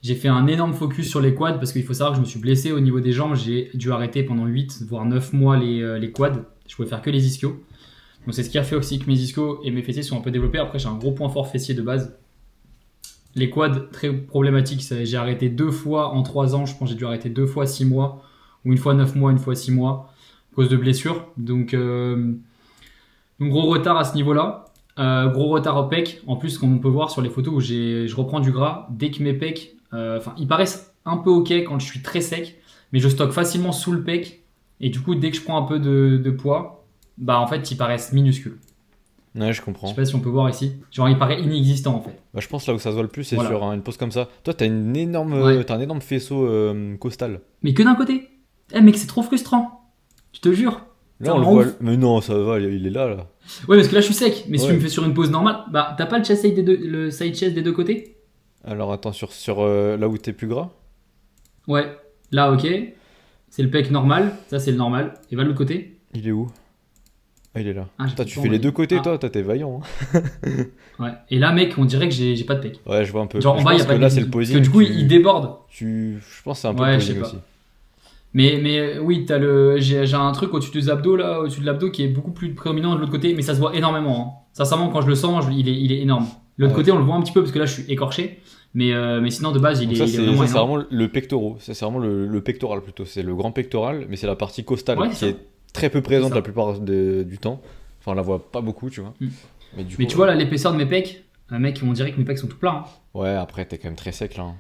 Speaker 1: J'ai fait un énorme focus sur les quads parce qu'il faut savoir que je me suis blessé au niveau des jambes. J'ai dû arrêter pendant 8 voire 9 mois les quads. Je pouvais faire que les ischios. Donc c'est ce qui a fait aussi que mes ischios et mes fessiers sont un peu développés. Après, j'ai un gros point fort fessier de base. Les quads, très problématiques. J'ai arrêté 2 fois en 3 ans. Je pense que j'ai dû arrêter 2 fois 6 mois. Ou une fois 9 mois, une fois 6 mois. À cause de blessures. Donc gros retard à ce niveau-là. Gros retard au pec. En plus, comme on peut voir sur les photos où je reprends du gras, dès que mes pecs, ils paraissent un peu ok quand je suis très sec, mais je stocke facilement sous le pec. Et du coup, dès que je prends un peu de poids, bah en fait, ils paraissent minuscules.
Speaker 2: Ouais, je
Speaker 1: Je
Speaker 2: comprends.
Speaker 1: sais pas si on peut voir ici. Genre, il paraît inexistant en fait.
Speaker 2: Bah, je pense là où ça se voit le plus, c'est
Speaker 1: Voilà.
Speaker 2: sur une pose comme ça. Toi,
Speaker 1: Ouais.
Speaker 2: t'as un énorme faisceau costal.
Speaker 1: Mais que d'un côté. Eh mec, c'est trop frustrant. Je te jure.
Speaker 2: Là,
Speaker 1: Ça
Speaker 2: on
Speaker 1: me
Speaker 2: le
Speaker 1: rend
Speaker 2: voit.
Speaker 1: ouf.
Speaker 2: Mais non, ça va, il est là, là.
Speaker 1: Ouais, parce que là, je suis sec. Mais si tu
Speaker 2: Ouais.
Speaker 1: me fais sur une pose normale, bah t'as pas le chest side le side chest des deux côtés?
Speaker 2: Alors, attends, sur là où t'es plus gras.
Speaker 1: Ouais. Là, ok. C'est le pec normal. Ça, c'est le normal. Et va de l'autre côté.
Speaker 2: Il est où? Ah, il est là.
Speaker 1: Ah, j'ai
Speaker 2: Toi,
Speaker 1: pas
Speaker 2: tu
Speaker 1: le
Speaker 2: fais
Speaker 1: temps,
Speaker 2: les deux
Speaker 1: mais-
Speaker 2: côtés,
Speaker 1: Ah,
Speaker 2: toi, t'es vaillant. Hein.
Speaker 1: ouais. Et là, mec, on dirait que j'ai pas de pec.
Speaker 2: Ouais, je vois un peu.
Speaker 1: Genre,
Speaker 2: Mais
Speaker 1: en
Speaker 2: je
Speaker 1: bas, il y
Speaker 2: pense
Speaker 1: a
Speaker 2: que
Speaker 1: pas de
Speaker 2: là, c'est le
Speaker 1: définition. Parce que
Speaker 2: posing.
Speaker 1: du coup, il déborde.
Speaker 2: Je pense que c'est un peu
Speaker 1: Ouais,
Speaker 2: le
Speaker 1: je sais
Speaker 2: posing
Speaker 1: pas.
Speaker 2: aussi.
Speaker 1: Mais oui, j'ai un truc au-dessus des abdos, là, au-dessus de l'abdo, qui est beaucoup plus prédominant de l'autre côté, mais ça se voit énormément. Hein. Sincèrement, quand je le sens, il est énorme. L'autre
Speaker 2: Ouais.
Speaker 1: côté, on le voit un petit peu parce que là, je suis écorché. Mais sinon, de base,
Speaker 2: Donc
Speaker 1: il est
Speaker 2: ça,
Speaker 1: vraiment
Speaker 2: c'est
Speaker 1: énorme.
Speaker 2: vraiment le pectoral. Ça, c'est vraiment le pectoral plutôt. C'est le grand pectoral, mais c'est la partie costale
Speaker 1: Ouais,
Speaker 2: qui
Speaker 1: c'est ça.
Speaker 2: est très peu
Speaker 1: C'est
Speaker 2: présente
Speaker 1: ça.
Speaker 2: la plupart du temps. Enfin, on la voit pas beaucoup, tu vois.
Speaker 1: Mm.
Speaker 2: Mais du
Speaker 1: Mais
Speaker 2: coup,
Speaker 1: tu vois, là, l'épaisseur de mes pecs, mec, on dirait que mes pecs sont tout plats. Hein.
Speaker 2: ouais, après, t'es quand même très sec là. Hein.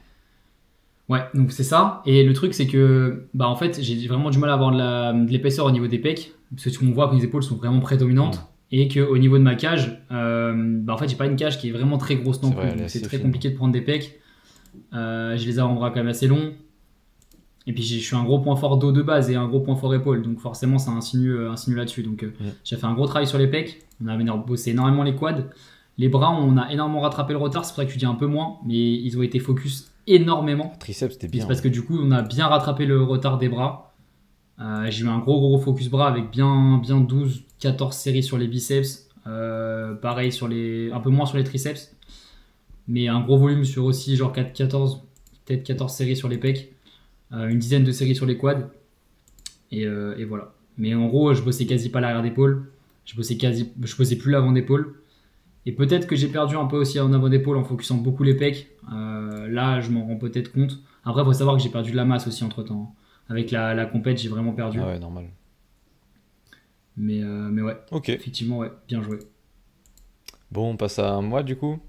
Speaker 1: Ouais, donc c'est ça. Et le truc, c'est que, bah, en fait, j'ai vraiment du mal à avoir de l'épaisseur au niveau des pecs, parce que on voit que les épaules sont vraiment prédominantes, et qu'au niveau de ma cage, bah, en fait, j'ai pas une cage qui est vraiment très grosse non
Speaker 2: C'est
Speaker 1: plus,
Speaker 2: vrai, elle est
Speaker 1: donc c'est
Speaker 2: assez
Speaker 1: très
Speaker 2: fine.
Speaker 1: compliqué de prendre des pecs. Je les ai en bras quand même assez longs. Et puis je suis un gros point fort dos de base et un gros point fort épaule, donc forcément ça insinue là-dessus. Donc j'ai fait un gros travail sur les pecs, on a bossé énormément les quads. Les bras, on a énormément rattrapé le retard, c'est pour ça que tu dis un peu moins, mais ils ont été focus énormément.
Speaker 2: Triceps, c'était
Speaker 1: Puis
Speaker 2: bien.
Speaker 1: c'est parce que du coup, on a bien rattrapé le retard des bras. J'ai eu un gros focus bras avec bien 12-14 séries sur les biceps. Pareil, un peu moins sur les triceps. Mais un gros volume sur aussi genre 4-14, peut-être 14 séries sur les pecs. Une dizaine de séries sur les quads. Et voilà. Mais en gros, je bossais quasi pas l'arrière d'épaule. Je bossais plus l'avant d'épaule. Et peut-être que j'ai perdu un peu aussi en avant d'épaule en focusant beaucoup les pecs. Là, je m'en rends peut-être compte. Après, il faut savoir que j'ai perdu de la masse aussi entre temps. Avec la compète, j'ai vraiment perdu.
Speaker 2: Ah ouais, normal.
Speaker 1: Mais ouais,
Speaker 2: Ok.
Speaker 1: effectivement, ouais, bien joué.
Speaker 2: Bon, on passe à moi du coup.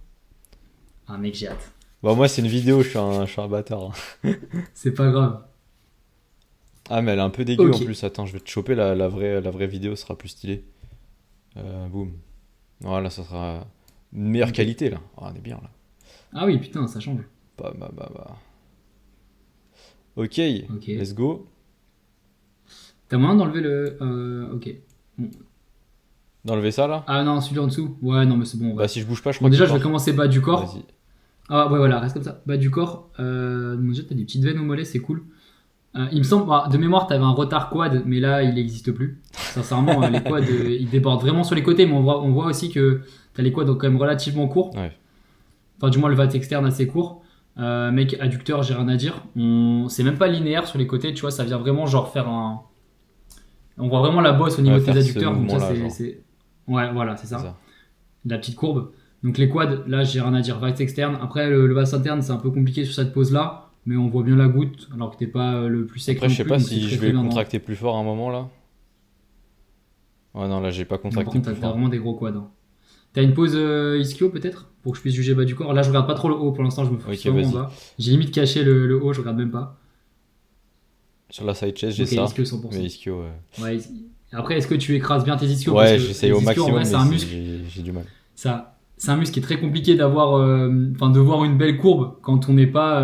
Speaker 1: Ah, mec, j'ai hâte.
Speaker 2: Bah, moi, c'est une vidéo, je suis un bâtard. Hein.
Speaker 1: C'est pas grave.
Speaker 2: Ah, mais elle est un peu dégueu
Speaker 1: Ok.
Speaker 2: en plus. Attends, je vais te choper la vraie vidéo, sera plus stylée. Boum. Voilà, ça sera une meilleure
Speaker 1: Ok.
Speaker 2: qualité là. Ah, on est bien là.
Speaker 1: Ah oui, putain, ça change.
Speaker 2: Bah. Ok,
Speaker 1: Ok.
Speaker 2: let's go.
Speaker 1: T'as moyen d'enlever le. Ok. Bon.
Speaker 2: D'enlever ça là.
Speaker 1: Ah non, celui en dessous. Ouais, non, mais c'est bon. Ouais.
Speaker 2: Bah, si je bouge pas, je
Speaker 1: Bon,
Speaker 2: crois
Speaker 1: déjà,
Speaker 2: qu'il
Speaker 1: je vais
Speaker 2: part.
Speaker 1: commencer bas du corps.
Speaker 2: Vas-y.
Speaker 1: Ah ouais, voilà, reste comme ça. Bas du corps. Donc déjà, t'as des petites veines au mollet, c'est cool. Il me semble, de mémoire, t'avais un retard quad, mais là, il n'existe plus. Sincèrement, les quads, ils débordent vraiment sur les côtés, mais on voit aussi que t'as les quads quand même relativement courts.
Speaker 2: Ouais.
Speaker 1: Enfin, du moins, le VAT externe assez court. Mec, adducteur, j'ai rien à dire. C'est même pas linéaire sur les côtés, tu vois, ça vient vraiment genre faire un. On voit vraiment la bosse au niveau
Speaker 2: Ouais,
Speaker 1: de tes
Speaker 2: faire ce
Speaker 1: adducteurs, donc ça,
Speaker 2: mouvement-là, genre.
Speaker 1: Ouais, voilà, c'est
Speaker 2: C'est
Speaker 1: ça.
Speaker 2: ça.
Speaker 1: La petite courbe. Donc les quads, là, j'ai rien à dire. VAT externe. Après, le VAT interne, c'est un peu compliqué sur cette pose-là, mais on voit bien la goutte, alors que t'es pas le plus sec
Speaker 2: Après,
Speaker 1: non
Speaker 2: je sais
Speaker 1: plus,
Speaker 2: pas
Speaker 1: donc
Speaker 2: si
Speaker 1: c'est
Speaker 2: je
Speaker 1: très,
Speaker 2: vais
Speaker 1: très
Speaker 2: le
Speaker 1: bien, non.
Speaker 2: contracter plus fort à un moment là. Ouais, non, là, j'ai pas
Speaker 1: Non, par
Speaker 2: contracté
Speaker 1: contre,
Speaker 2: plus
Speaker 1: t'as
Speaker 2: fort.
Speaker 1: vraiment des gros quads. Hein. T'as une pause ischio peut-être pour que je puisse juger bas du corps. Là, je regarde pas trop le haut pour l'instant, je me focus
Speaker 2: Ok,
Speaker 1: vraiment en
Speaker 2: vas-y.
Speaker 1: bas. J'ai limite caché le haut, je regarde même pas.
Speaker 2: Sur la side chest, j'ai
Speaker 1: Ok,
Speaker 2: ça.
Speaker 1: ischio 100%.
Speaker 2: Mais ischio,
Speaker 1: Ouais, après, est-ce que tu écrases bien tes ischios? Parce
Speaker 2: ouais,
Speaker 1: que
Speaker 2: j'essaye
Speaker 1: les
Speaker 2: au
Speaker 1: ischios, en
Speaker 2: maximum,
Speaker 1: vrai,
Speaker 2: mais
Speaker 1: c'est un muscle.
Speaker 2: j'ai du mal.
Speaker 1: C'est un muscle qui est très compliqué d'avoir, enfin, de voir une belle courbe quand on n'est pas,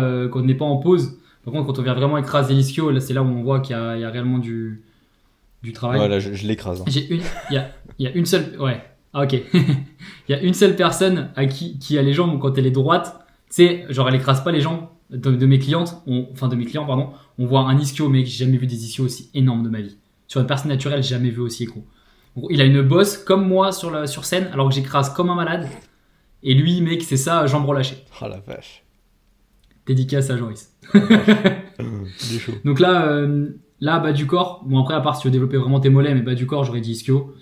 Speaker 1: en pause. Par contre, quand on vient vraiment écraser l'ischio, là, c'est là où on voit qu'il y a réellement du travail.
Speaker 2: Ouais, là, je l'écrase. Hein.
Speaker 1: Il y a une seule, ouais. Ah, ok. Il y a une seule personne qui a les jambes quand elle est droite. C'est genre elle écrase pas les jambes de mes clientes. De mes clients, pardon. On voit un ischio, mec. J'ai jamais vu des ischios aussi énormes de ma vie. Sur une personne naturelle, j'ai jamais vu aussi gros. Gros, il a une bosse comme moi sur scène, alors que j'écrase comme un malade. Et lui, mec, c'est ça, jambes relâchées.
Speaker 2: Oh la vache.
Speaker 1: Dédicace à Joris.
Speaker 2: Il est chaud.
Speaker 1: Donc là, bas du corps. Bon, après, à part si tu veux développer vraiment tes mollets, mais bas du corps, j'aurais dit ischio.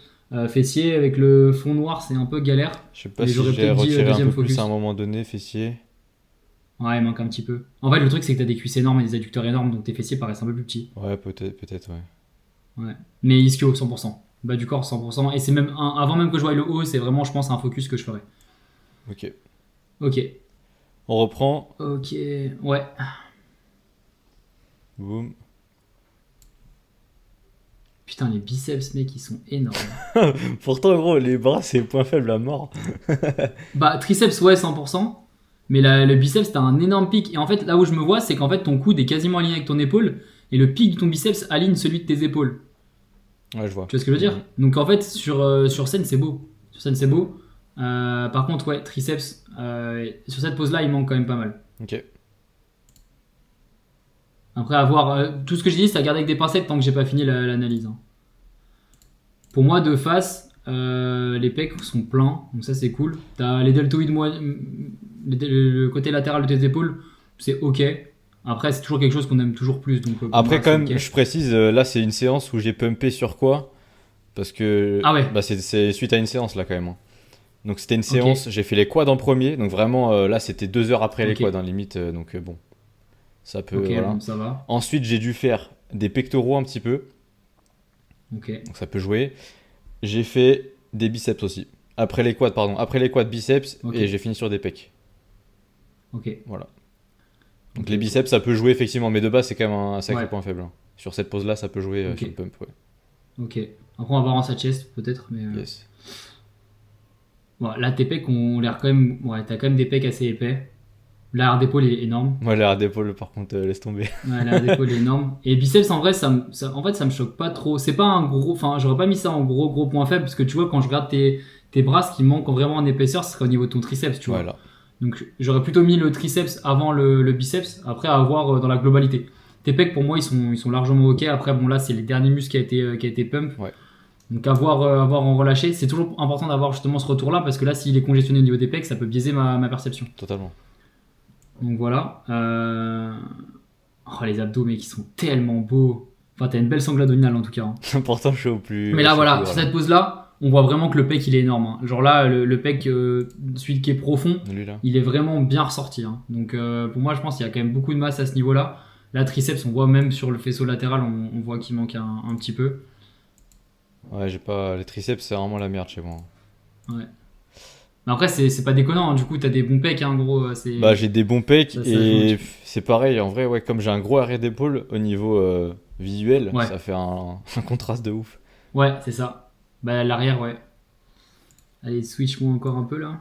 Speaker 1: Fessier avec le fond noir, c'est un peu galère.
Speaker 2: Je sais pas
Speaker 1: Mais
Speaker 2: si
Speaker 1: j'aurais
Speaker 2: j'ai
Speaker 1: peut-être dit,
Speaker 2: retiré un
Speaker 1: deuxième
Speaker 2: peu plus
Speaker 1: focus.
Speaker 2: à un moment donné, fessier.
Speaker 1: Ouais, il manque un petit peu. En fait, le truc, c'est que t'as des cuisses énormes et des adducteurs énormes, donc tes fessiers paraissent un peu plus petits.
Speaker 2: Ouais, peut-être, ouais.
Speaker 1: Ouais. Mais ischio, 100%. Bas du corps 100%. Et c'est même avant même que je voie le haut, c'est vraiment, je pense, un focus que je ferai.
Speaker 2: Ok.
Speaker 1: Ok.
Speaker 2: On reprend.
Speaker 1: Ok. Ouais.
Speaker 2: Boum.
Speaker 1: Putain, les biceps, mec, ils sont énormes.
Speaker 2: Pourtant, gros, les bras, c'est point faible à mort.
Speaker 1: Bah, triceps, ouais, 100%. Mais le biceps, t'as un énorme pic. Et en fait, là où je me vois, c'est qu'en fait, ton coude est quasiment aligné avec ton épaule. Et le pic de ton biceps aligne celui de tes épaules.
Speaker 2: Ouais, je vois.
Speaker 1: Tu vois ce que je veux dire? Donc en fait, sur scène, c'est beau. Sur scène, c'est beau. Par contre, ouais, triceps, sur cette pose-là, il manque quand même pas mal.
Speaker 2: Ok.
Speaker 1: Après avoir tout ce que j'ai dit, c'est à garder avec des pincettes tant que j'ai pas fini l'analyse. Hein. Pour moi, de face, les pecs sont pleins, donc ça c'est cool. T'as les deltoïdes, le côté latéral de tes épaules, c'est ok. Après, c'est toujours quelque chose qu'on aime toujours plus. Donc, pour
Speaker 2: Après,
Speaker 1: moi,
Speaker 2: quand
Speaker 1: c'est
Speaker 2: même,
Speaker 1: ok.
Speaker 2: je précise, là, c'est une séance où j'ai pumpé sur quoi? Parce que
Speaker 1: Ah ouais,
Speaker 2: bah, c'est suite à une séance, là, quand même. Hein. Donc, c'était une
Speaker 1: ok,
Speaker 2: séance, j'ai fait les quads en premier. Donc, vraiment, là, c'était 2 heures après les
Speaker 1: ok,
Speaker 2: quads, hein, limite. Donc, bon, ça peut.
Speaker 1: ok,
Speaker 2: Voilà.
Speaker 1: bon, ça va.
Speaker 2: Ensuite, j'ai dû faire des pectoraux un petit peu.
Speaker 1: Ok,
Speaker 2: Donc, ça peut jouer. J'ai fait des biceps aussi. Après les quads, pardon. Après les quads, biceps.
Speaker 1: ok,
Speaker 2: Et j'ai fini sur des pecs.
Speaker 1: ok.
Speaker 2: Voilà. Donc,
Speaker 1: Ok,
Speaker 2: les
Speaker 1: ok.
Speaker 2: biceps, ça peut jouer, effectivement. Mais de base, c'est quand même un sacré
Speaker 1: Ouais,
Speaker 2: point faible. Hein. Sur cette pose-là, ça peut jouer
Speaker 1: ok,
Speaker 2: sur le pump, ouais.
Speaker 1: ok. Après, on va voir en sa chest, peut-être, mais.
Speaker 2: Yes.
Speaker 1: Bon, là, tes pecs ont l'air quand même. Ouais, t'as quand même des pecs assez épais. L'arrière d'épaule est énorme.
Speaker 2: Moi, l'air d'épaule, par contre, laisse tomber.
Speaker 1: Ouais, l'arrière d'épaule est énorme. Et biceps, en vrai, en fait, ça me choque pas trop. C'est pas un gros. Enfin, j'aurais pas mis ça en gros point faible, parce que tu vois, quand je regarde tes bras, ce qui manque vraiment en épaisseur, ce serait au niveau de ton triceps, tu vois.
Speaker 2: Voilà.
Speaker 1: Donc, j'aurais plutôt mis le triceps avant le biceps, après à voir dans la globalité. Tes pecs, pour moi, ils sont largement ok. Après, bon, là, c'est les derniers muscles qui a été pump.
Speaker 2: Ouais,
Speaker 1: Donc, à voir en relâché. C'est toujours important d'avoir justement ce retour-là, parce que là, s'il est congestionné au niveau des pecs, ça peut biaiser ma perception.
Speaker 2: totalement.
Speaker 1: Donc voilà. Oh, les abdos, mec, ils sont tellement beaux. Enfin, t'as une belle sangle abdominale en tout cas. Hein.
Speaker 2: Pourtant, je suis au plus.
Speaker 1: Mais
Speaker 2: je
Speaker 1: là,
Speaker 2: suis au
Speaker 1: voilà,
Speaker 2: plus
Speaker 1: sur
Speaker 2: gras, là.
Speaker 1: cette pose-là, on voit vraiment que le pec, il est énorme. Hein. Genre là, le pec, celui qui est profond,
Speaker 2: Lui, là.
Speaker 1: il est vraiment bien ressorti. Hein. Donc pour moi, je pense qu'il y a quand même beaucoup de masse à ce niveau-là. La triceps, on voit même sur le faisceau latéral, on voit qu'il manque un petit peu.
Speaker 2: Ouais, j'ai pas. Les triceps, c'est vraiment la merde chez moi.
Speaker 1: Ouais. Mais après, c'est pas déconnant. Hein. Du coup, t'as des bons pecs, hein, gros.
Speaker 2: Bah, j'ai des bons pecs
Speaker 1: Ça joue un
Speaker 2: et
Speaker 1: petit peu.
Speaker 2: c'est pareil. En vrai, ouais, comme j'ai un gros arrêt d'épaule au niveau visuel,
Speaker 1: Ouais,
Speaker 2: ça fait un contraste de ouf.
Speaker 1: ouais, c'est ça. Bah, l'arrière, ouais. Allez, switch-moi encore un peu là.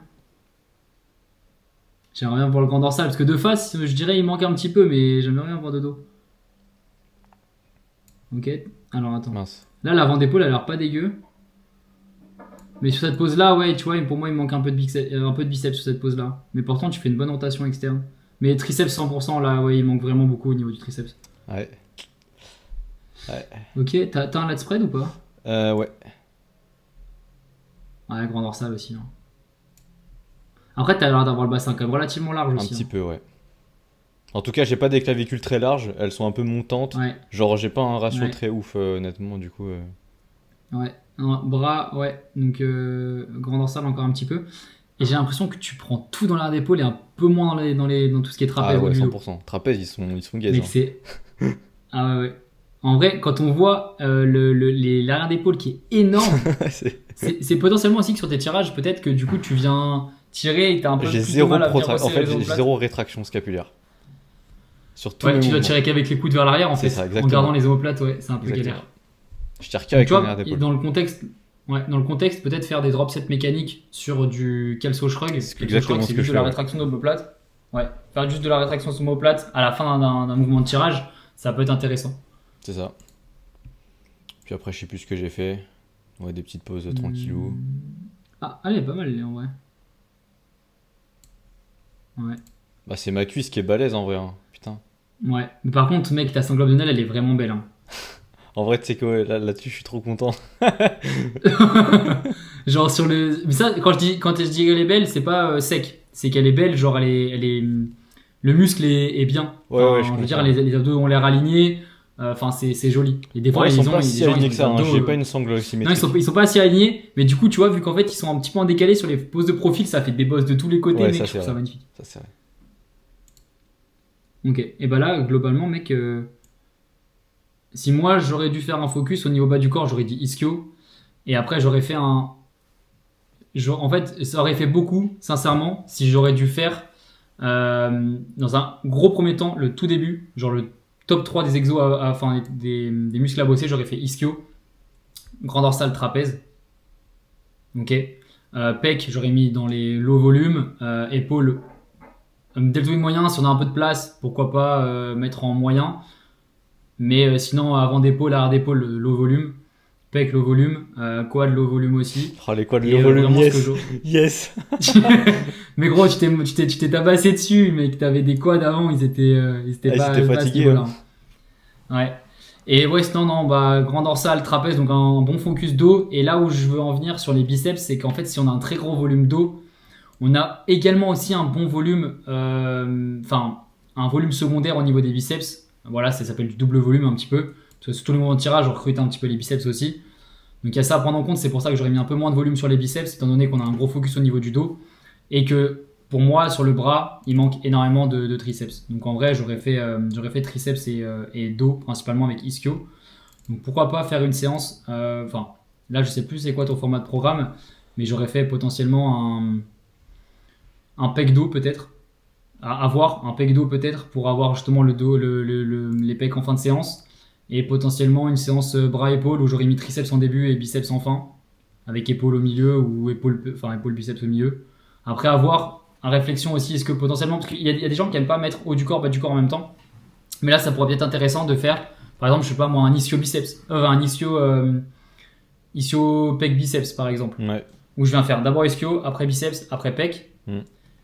Speaker 1: J'aimerais bien voir le grand dorsal, parce que de face, je dirais il manque un petit peu, mais j'aimerais bien voir de dos. Ok, alors attends.
Speaker 2: Mince.
Speaker 1: Là, l'avant d'épaule, elle a l'air pas dégueu. Mais sur cette pose-là, ouais, tu vois, pour moi, il me manque un peu de biceps sur cette pose-là. Mais pourtant, tu fais une bonne rotation externe. Mais triceps 100%, là, ouais, il manque vraiment beaucoup au niveau du triceps.
Speaker 2: Ouais. Ouais.
Speaker 1: Ok, t'as un lat spread ou pas?
Speaker 2: Ouais.
Speaker 1: Ouais, grand dorsal aussi. Hein. Après, t'as l'air d'avoir le bassin quand même relativement large
Speaker 2: Un
Speaker 1: aussi.
Speaker 2: petit
Speaker 1: Hein.
Speaker 2: peu, ouais. En tout cas, j'ai pas des clavicules très larges. Elles sont un peu montantes.
Speaker 1: Ouais,
Speaker 2: Genre, j'ai pas un ratio
Speaker 1: ouais,
Speaker 2: très ouf, honnêtement, du coup.
Speaker 1: ouais. Un bras, ouais. Donc, grand dorsal encore un petit peu. Et j'ai l'impression que tu prends tout dans l'arrière d'épaule et un peu moins dans tout ce qui est
Speaker 2: Ah
Speaker 1: trapèze, haut
Speaker 2: ouais,
Speaker 1: du dos.
Speaker 2: 100%. Trapèze, ils sont gaze.
Speaker 1: Mec,
Speaker 2: Hein.
Speaker 1: c'est. Ah ouais, ouais. En vrai, quand on voit l'arrière d'épaule qui est énorme,
Speaker 2: C'est-
Speaker 1: c'est potentiellement aussi que sur tes tirages, peut-être que du coup tu viens tirer et t'as un peu
Speaker 2: J'ai
Speaker 1: plus de
Speaker 2: zéro
Speaker 1: mal à venir
Speaker 2: protraction. En
Speaker 1: resserrer
Speaker 2: fait,
Speaker 1: les
Speaker 2: j'ai
Speaker 1: omoplates.
Speaker 2: zéro rétraction scapulaire. Sur tous
Speaker 1: Ouais,
Speaker 2: mes
Speaker 1: tu dois
Speaker 2: mouvements.
Speaker 1: tirer qu'avec les coudes vers l'arrière en
Speaker 2: C'est
Speaker 1: fait.
Speaker 2: ça,
Speaker 1: En
Speaker 2: exactement.
Speaker 1: gardant les omoplates, ouais, c'est un peu
Speaker 2: Exactement.
Speaker 1: galère.
Speaker 2: Je tire
Speaker 1: Donc,
Speaker 2: qu'avec
Speaker 1: tu
Speaker 2: mon arrière
Speaker 1: vois, et
Speaker 2: d'épaule.
Speaker 1: dans le contexte, peut-être faire des drop sets mécaniques sur du Kelso Shrug.
Speaker 2: C'est
Speaker 1: Kelso
Speaker 2: exactement
Speaker 1: Shrug,
Speaker 2: ce
Speaker 1: c'est
Speaker 2: que
Speaker 1: juste
Speaker 2: je
Speaker 1: de la
Speaker 2: fais, ouais.
Speaker 1: rétraction d'omoplate. Ouais, faire juste de la rétraction d'omoplate à la fin d'un mouvement de tirage, ça peut être intéressant.
Speaker 2: C'est ça. Puis après, je sais plus ce que j'ai fait. Ouais, des petites pauses tranquillou.
Speaker 1: Ah, elle est pas mal, en vrai. Ouais.
Speaker 2: Bah, c'est ma cuisse qui est balèze en vrai. Hein. Putain.
Speaker 1: Ouais. Mais par contre, mec, ta sangle abdominale, elle est vraiment belle. Hein.
Speaker 2: En vrai, tu sais que ouais, là-dessus, je suis trop content.
Speaker 1: Genre sur le. Mais ça, quand je dis qu'elle est belle, c'est pas sec. C'est qu'elle est belle, genre le muscle est bien.
Speaker 2: Ouais, ouais, je
Speaker 1: Je veux dire,
Speaker 2: comprends.
Speaker 1: les abdos ont l'air alignés. Enfin, c'est joli. Et des fois,
Speaker 2: Ouais, ils
Speaker 1: ils
Speaker 2: sont
Speaker 1: ont,
Speaker 2: pas
Speaker 1: les
Speaker 2: si
Speaker 1: gens,
Speaker 2: alignés
Speaker 1: ils
Speaker 2: que
Speaker 1: ont
Speaker 2: ça.
Speaker 1: des
Speaker 2: Hein.
Speaker 1: abdos.
Speaker 2: J'ai pas une sangle
Speaker 1: Non,
Speaker 2: symétrique.
Speaker 1: ils sont pas assez alignés. Mais du coup, tu vois, vu qu'en fait, ils sont un petit peu en décalé sur les poses de profil, ça fait des bosses de tous les côtés,
Speaker 2: Ouais,
Speaker 1: mec.
Speaker 2: ça,
Speaker 1: Je
Speaker 2: c'est
Speaker 1: trouve ça
Speaker 2: vrai.
Speaker 1: magnifique.
Speaker 2: Ça, c'est vrai.
Speaker 1: Ok. Et bah là, globalement, mec, si moi j'aurais dû faire un focus au niveau bas du corps, j'aurais dit ischio. Et après, j'aurais fait en fait, ça aurait fait beaucoup, sincèrement, si j'aurais dû faire dans un gros premier temps, le tout début, genre le top 3 des exos, enfin des muscles à bosser, j'aurais fait ischio, grand dorsal, trapèze. Ok. Pec, j'aurais mis dans les low volume. Épaule, deltoïde moyen, si on a un peu de place, pourquoi pas mettre en moyen. Mais sinon, avant d'épaule, arrière d'épaule, low volume. Pec, low volume. Quad, low volume aussi.
Speaker 2: Oh, les quads,
Speaker 1: Et,
Speaker 2: le volume,
Speaker 1: vraiment,
Speaker 2: yes. Yes.
Speaker 1: Mais gros, tu t'es tabassé dessus, mais que t'avais des quads avant, ils étaient
Speaker 2: Ah, ils
Speaker 1: pas
Speaker 2: étaient
Speaker 1: à ce
Speaker 2: fatigués.
Speaker 1: niveau-là. Ouais. Et ouais, sinon, non, bah, grand dorsal, trapèze, donc un bon focus dos. Et là où je veux en venir sur les biceps, c'est qu'en fait, si on a un très gros volume dos, on a également aussi un bon volume, enfin, un volume secondaire au niveau des biceps. Voilà, ça s'appelle du double volume un petit peu. Parce que sur tous les moments de tirage, on recrute un petit peu les biceps aussi. Donc il y a ça à prendre en compte, c'est pour ça que j'aurais mis un peu moins de volume sur les biceps, étant donné qu'on a un gros focus au niveau du dos. Et que pour moi, sur le bras, il manque énormément de triceps. Donc en vrai, j'aurais fait triceps et dos, principalement avec ischio. Donc pourquoi pas faire une séance, enfin, là je sais plus c'est quoi ton format de programme, mais j'aurais fait potentiellement un pec dos peut-être, avoir un pec dos peut-être pour avoir justement le dos, les pecs en fin de séance. Et potentiellement une séance bras-épaule où j'aurais mis triceps en début et biceps en fin, avec épaule au milieu ou épaule biceps au milieu. Après avoir à réflexion aussi, est-ce que potentiellement, parce qu'il y a des gens qui n'aiment pas mettre haut du corps, bas du corps en même temps, mais là ça pourrait être intéressant de faire, par exemple, je sais pas moi, un ischio biceps, ischio pec biceps par exemple,
Speaker 2: Ouais.
Speaker 1: où je viens faire d'abord ischio, après biceps, après pec.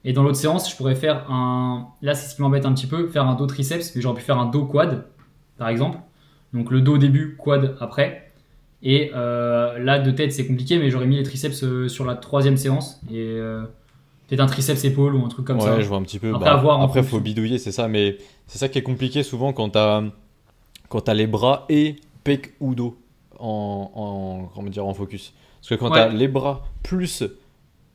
Speaker 1: Et dans l'autre séance, je pourrais faire là c'est ce qui m'embête un petit peu, faire un dos triceps, mais j'aurais pu faire un dos quad par exemple. Donc le dos au début, quad après. Et là, de tête, c'est compliqué, mais j'aurais mis les triceps sur la troisième séance. Et peut-être un triceps épaule ou un truc comme ça.
Speaker 2: Ouais, je vois un petit peu.
Speaker 1: Après, avoir
Speaker 2: après, faut bidouiller, c'est ça. Mais c'est ça qui est compliqué souvent quand t'as les bras et pec ou dos comment dire, en focus. Parce que quand t'as les bras plus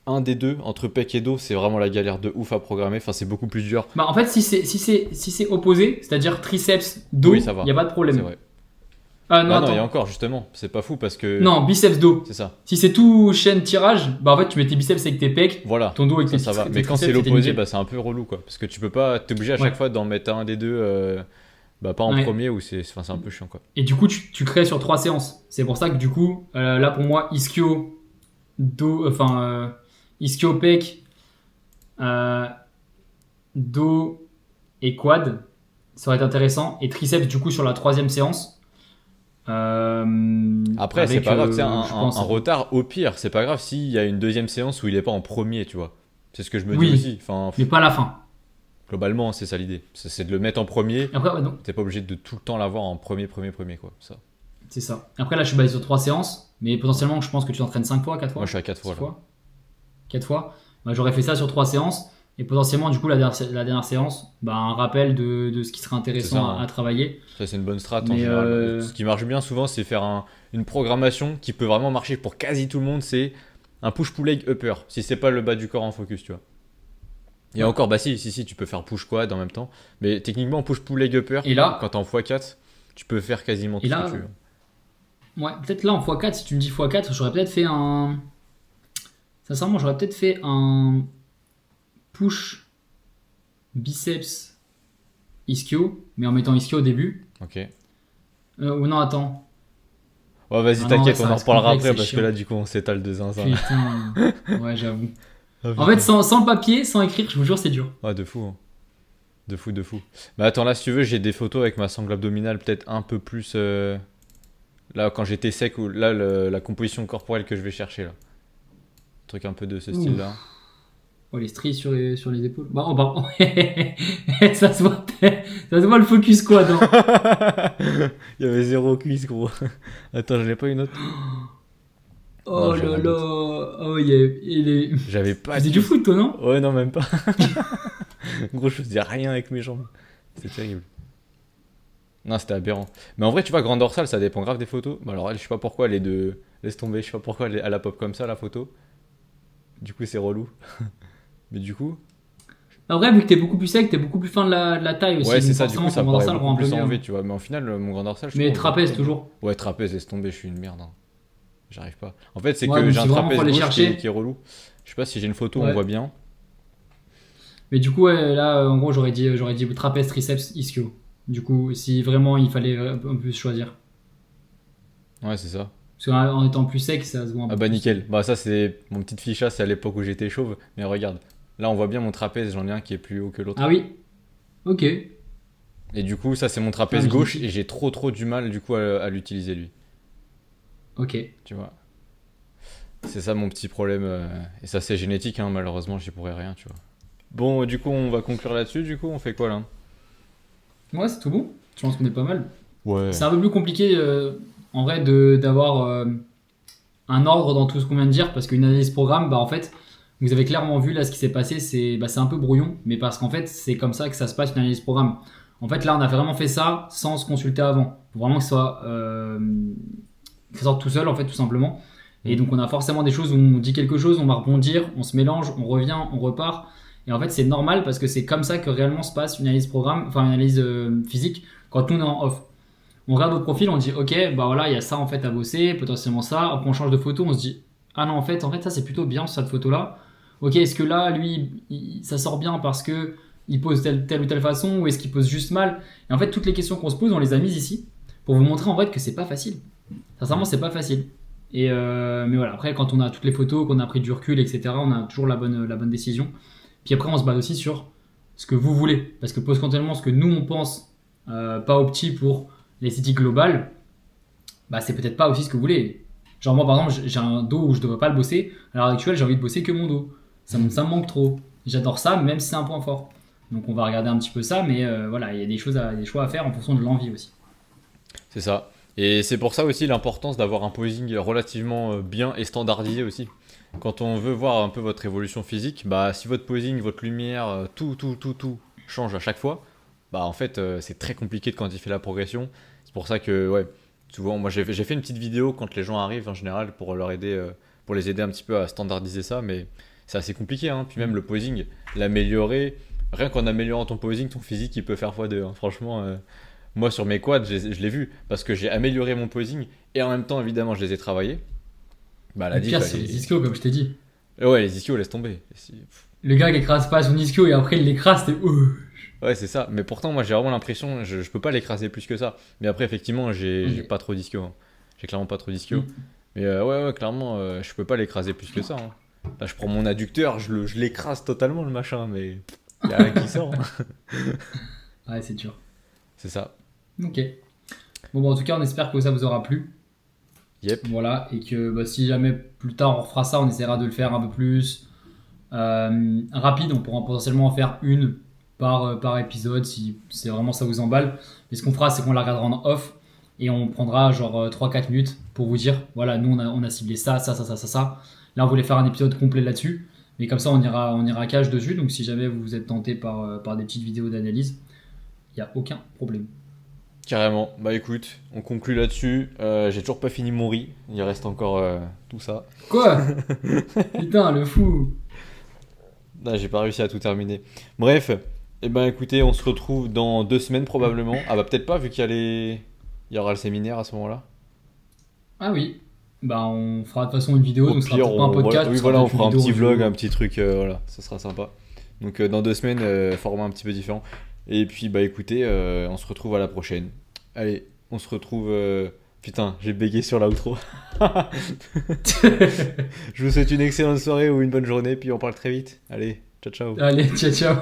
Speaker 2: un des deux, entre pec et dos, c'est vraiment la galère de ouf à programmer. Enfin, c'est beaucoup plus dur.
Speaker 1: Bah, en fait, si c'est opposé, c'est-à-dire triceps, dos, il n'y a pas de problème.
Speaker 2: C'est vrai.
Speaker 1: Ah non,
Speaker 2: non, il y a encore, justement. C'est pas fou parce que.
Speaker 1: Non, biceps dos.
Speaker 2: C'est ça.
Speaker 1: Si c'est tout chaîne tirage, bah en fait, tu mets tes biceps avec tes pecs,
Speaker 2: voilà.
Speaker 1: ton dos avec tes
Speaker 2: ça va.
Speaker 1: tes
Speaker 2: Mais quand
Speaker 1: triceps,
Speaker 2: c'est l'opposé,
Speaker 1: nickel.
Speaker 2: bah, c'est un peu relou, quoi. Parce que tu peux pas t'obliger à chaque fois d'en mettre un des deux, pas en premier, ou c'est un peu chiant, quoi.
Speaker 1: Et du coup, tu crées sur 3 séances. C'est pour ça que du coup, là pour moi, ischio, dos, ischio pec, dos et quad, ça aurait été intéressant. Et triceps du coup sur la troisième séance.
Speaker 2: Après, c'est pas grave, un retard au pire, c'est pas grave s'il y a une deuxième séance où il est pas en premier, tu vois. C'est ce que je me dis aussi. Enfin,
Speaker 1: mais pas à la fin.
Speaker 2: Globalement, c'est ça l'idée. C'est de le mettre en premier.
Speaker 1: Après,
Speaker 2: t'es pas obligé de tout le temps l'avoir en premier, quoi. Ça.
Speaker 1: C'est ça. Après, là, je suis basé sur 3 séances, mais potentiellement, je pense que tu t'entraînes 5 fois, 4 fois.
Speaker 2: Moi, je suis à 4 fois.
Speaker 1: 4 fois. Bah, j'aurais fait ça sur 3 séances. Et potentiellement, du coup, la dernière séance, bah, un rappel de ce qui serait intéressant à travailler.
Speaker 2: Ça, c'est une bonne strat en général. Ce qui marche bien souvent, c'est faire une programmation qui peut vraiment marcher pour quasi tout le monde. C'est un push-pull-leg upper. Si c'est pas le bas du corps en focus, tu vois. Et encore, bah si, tu peux faire push-quad en même temps. Mais techniquement, push-pull-leg upper,
Speaker 1: et là,
Speaker 2: quand t'es en x4, tu peux faire quasiment tout ce que tu veux.
Speaker 1: Ouais, peut-être là en x4, si tu me dis x4, j'aurais peut-être fait Sincèrement, j'aurais peut-être fait un push biceps ischio, mais en mettant ischio au début.
Speaker 2: Ok.
Speaker 1: Ou non, attends.
Speaker 2: Ouais, vas-y, t'inquiète, on en reparlera après parce que là, du coup, on s'étale de zinzin.
Speaker 1: Putain, ouais, j'avoue. En fait, sans le papier, sans écrire, je vous jure, c'est dur.
Speaker 2: Ouais, de fou. Hein. De fou. Mais attends, là, si tu veux, j'ai des photos avec ma sangle abdominale peut-être un peu plus. Là, quand j'étais sec, ou là, la composition corporelle que je vais chercher, là. Un truc un peu de ce style-là.
Speaker 1: Oh, les stries sur les épaules. Bah, ça se voit le focus quad. Hein.
Speaker 2: Il y avait 0 cuisse, gros. Attends, j'en ai pas une autre.
Speaker 1: Oh là là. Oh, il est.
Speaker 2: J'avais pas.
Speaker 1: Tu faisais du foot, toi, non?
Speaker 2: Ouais, non, même pas. Gros, je faisais rien avec mes jambes. C'est terrible. Non, c'était aberrant. Mais en vrai, tu vois, grand dorsal, ça dépend grave des photos. Bah, alors, elle, je sais pas pourquoi, les deux. Laisse tomber, je sais pas pourquoi elle a pop comme ça, la photo. Du coup, c'est relou. Mais du coup.
Speaker 1: En vrai, vu que t'es beaucoup plus sec, t'es beaucoup plus fin de la taille aussi.
Speaker 2: Ouais, c'est ça, du coup, ça paraît beaucoup plus
Speaker 1: mieux.
Speaker 2: enlevé, tu vois. Mais en final, mon grand dorsal, je
Speaker 1: Mais
Speaker 2: trouve.
Speaker 1: trapèze, toujours.
Speaker 2: Ouais, trapèze, laisse tomber, je suis une merde. Hein. J'arrive pas. En fait, c'est
Speaker 1: Ouais,
Speaker 2: que
Speaker 1: donc
Speaker 2: j'ai un
Speaker 1: si vraiment
Speaker 2: trapèze
Speaker 1: faut aller
Speaker 2: gauche
Speaker 1: chercher.
Speaker 2: qui est relou. Je sais pas si j'ai une photo, on
Speaker 1: Ouais.
Speaker 2: voit bien.
Speaker 1: Mais du coup, ouais, là, en gros, j'aurais dit trapèze, triceps, ischio. Du coup, si vraiment il fallait un peu plus choisir.
Speaker 2: Ouais, c'est ça.
Speaker 1: Parce qu'en étant plus sec, ça se voit un
Speaker 2: Ah
Speaker 1: peu
Speaker 2: bah
Speaker 1: plus.
Speaker 2: nickel. Bah ça c'est mon petite ficha, c'est à l'époque où j'étais chauve. Mais regarde, là on voit bien mon trapèze, j'en ai un qui est plus haut que l'autre.
Speaker 1: Ah oui. Ok.
Speaker 2: Et du coup ça c'est mon
Speaker 1: Ah,
Speaker 2: trapèze
Speaker 1: mais
Speaker 2: gauche et
Speaker 1: génétique.
Speaker 2: j'ai trop du mal du coup à l'utiliser lui.
Speaker 1: Ok.
Speaker 2: Tu vois. C'est ça mon petit problème. Et ça c'est génétique hein, malheureusement j'y pourrais rien tu vois. Bon du coup on va conclure là-dessus du coup on fait quoi là?
Speaker 1: Ouais, c'est tout bon. Je pense qu'on est pas mal.
Speaker 2: Ouais.
Speaker 1: C'est un peu plus compliqué, en vrai, d'avoir un ordre dans tout ce qu'on vient de dire, parce qu'une analyse programme, bah en fait, vous avez clairement vu là ce qui s'est passé, c'est un peu brouillon, mais parce qu'en fait, c'est comme ça que ça se passe une analyse programme. En fait, là, on a vraiment fait ça sans se consulter avant. Faut vraiment que ça sorte tout seul, en fait, tout simplement. Et
Speaker 2: Mm.
Speaker 1: donc, on a forcément des choses où on dit quelque chose, on va rebondir, on se mélange, on revient, on repart. Et en fait, c'est normal parce que c'est comme ça que réellement se passe une analyse programme, enfin une analyse physique, quand nous on est en off. On regarde votre profil, on dit ok, bah voilà, il y a ça en fait à bosser, potentiellement ça. Après on change de photo, on se dit ah non en fait ça c'est plutôt bien cette photo là. Ok, est-ce que là lui ça sort bien parce que il pose telle ou telle façon ou est-ce qu'il pose juste mal? Et en fait toutes les questions qu'on se pose, on les a mises ici pour vous montrer en fait que c'est pas facile. Sincèrement
Speaker 2: Mm.
Speaker 1: c'est pas facile. Et mais voilà, après quand on a toutes les photos, qu'on a pris du recul, etc., on a toujours la bonne décision. Puis après on se base aussi sur ce que vous voulez, parce que potentiellement ce que nous on pense pas opti pour l'esthétique globale, bah, c'est peut-être pas aussi ce que vous voulez. Genre, moi, par exemple, j'ai un dos où je devrais pas le bosser. À l'heure actuelle, j'ai envie de bosser que mon dos. Ça me manque trop. J'adore ça, même si c'est un point fort. Donc, on va regarder un petit peu ça, mais voilà, il y a des choix à faire en fonction de l'envie aussi.
Speaker 2: C'est ça. Et c'est pour ça aussi l'importance d'avoir un posing relativement bien et standardisé aussi. Quand on veut voir un peu votre évolution physique, bah si votre posing, votre lumière, tout change à chaque fois, bah en fait c'est très compliqué de quantifier la progression. C'est pour ça que ouais, souvent moi j'ai fait une petite vidéo quand les gens arrivent en général pour leur aider, pour les aider un petit peu à standardiser ça, mais c'est assez compliqué hein. Puis même le posing, l'améliorer, rien qu'en améliorant ton posing, ton physique il peut faire x2 hein. Franchement, moi sur mes quads je l'ai vu parce que j'ai amélioré mon posing et en même temps évidemment je les ai travaillés. Bah la
Speaker 1: Le
Speaker 2: diff
Speaker 1: pire,
Speaker 2: elle
Speaker 1: c'est les
Speaker 2: est.
Speaker 1: ischios, comme je t'ai dit.
Speaker 2: Ouais, les ischios, laisse tomber.
Speaker 1: Le gars qui écrase pas son ischio et après il l'écrase, t'es
Speaker 2: Ouais, c'est ça. Mais pourtant, moi, j'ai vraiment l'impression, je peux pas l'écraser plus que ça. Mais après, effectivement, j'ai
Speaker 1: Ok.
Speaker 2: pas trop d'ischio, hein. J'ai clairement pas trop d'ischio.
Speaker 1: Mm.
Speaker 2: Mais ouais, clairement, je peux pas l'écraser plus que ça, hein. Là, je prends mon adducteur, je l'écrase totalement, le machin, mais y a rien qui sort, hein.
Speaker 1: Ouais, c'est dur.
Speaker 2: C'est ça.
Speaker 1: Ok. Bon, bah, en tout cas, on espère que ça vous aura plu.
Speaker 2: Yep.
Speaker 1: Voilà, et que bah, si jamais plus tard on refera ça, on essaiera de le faire un peu plus rapide. On pourra potentiellement en faire une par épisode si c'est vraiment ça vous emballe. Mais ce qu'on fera, c'est qu'on la regardera en off et on prendra genre 3-4 minutes pour vous dire voilà, nous on a ciblé ça, ça, ça, ça, ça, ça. Là, on voulait faire un épisode complet là-dessus. Mais comme ça, on ira cash dessus. Donc, si jamais vous êtes tenté par des petites vidéos d'analyse, il n'y a aucun problème.
Speaker 2: Carrément. Bah écoute, on conclut là-dessus. J'ai toujours pas fini mon riz. Il reste encore tout ça.
Speaker 1: Quoi? Putain, le fou!
Speaker 2: Là, j'ai pas réussi à tout terminer. Bref, eh ben écoutez, on se retrouve dans 2 semaines probablement. Ah bah peut-être pas vu il y aura le séminaire à ce moment-là.
Speaker 1: Ah oui, bah on fera de toute façon une vidéo,
Speaker 2: Au
Speaker 1: donc ce sera
Speaker 2: pire,
Speaker 1: peut-être pas un podcast,
Speaker 2: oui
Speaker 1: ce sera
Speaker 2: voilà, on
Speaker 1: peut-être une
Speaker 2: fera un
Speaker 1: vidéo
Speaker 2: petit vlog,
Speaker 1: review.
Speaker 2: un petit truc, voilà, ça sera sympa. Donc dans 2 semaines, format un petit peu différent. Et puis bah écoutez, on se retrouve à la prochaine. Allez, on se retrouve. Putain, j'ai bégayé sur l'outro. Je vous souhaite une excellente soirée ou une bonne journée, puis on parle très vite. Allez, ciao ciao.
Speaker 1: Allez, ciao ciao.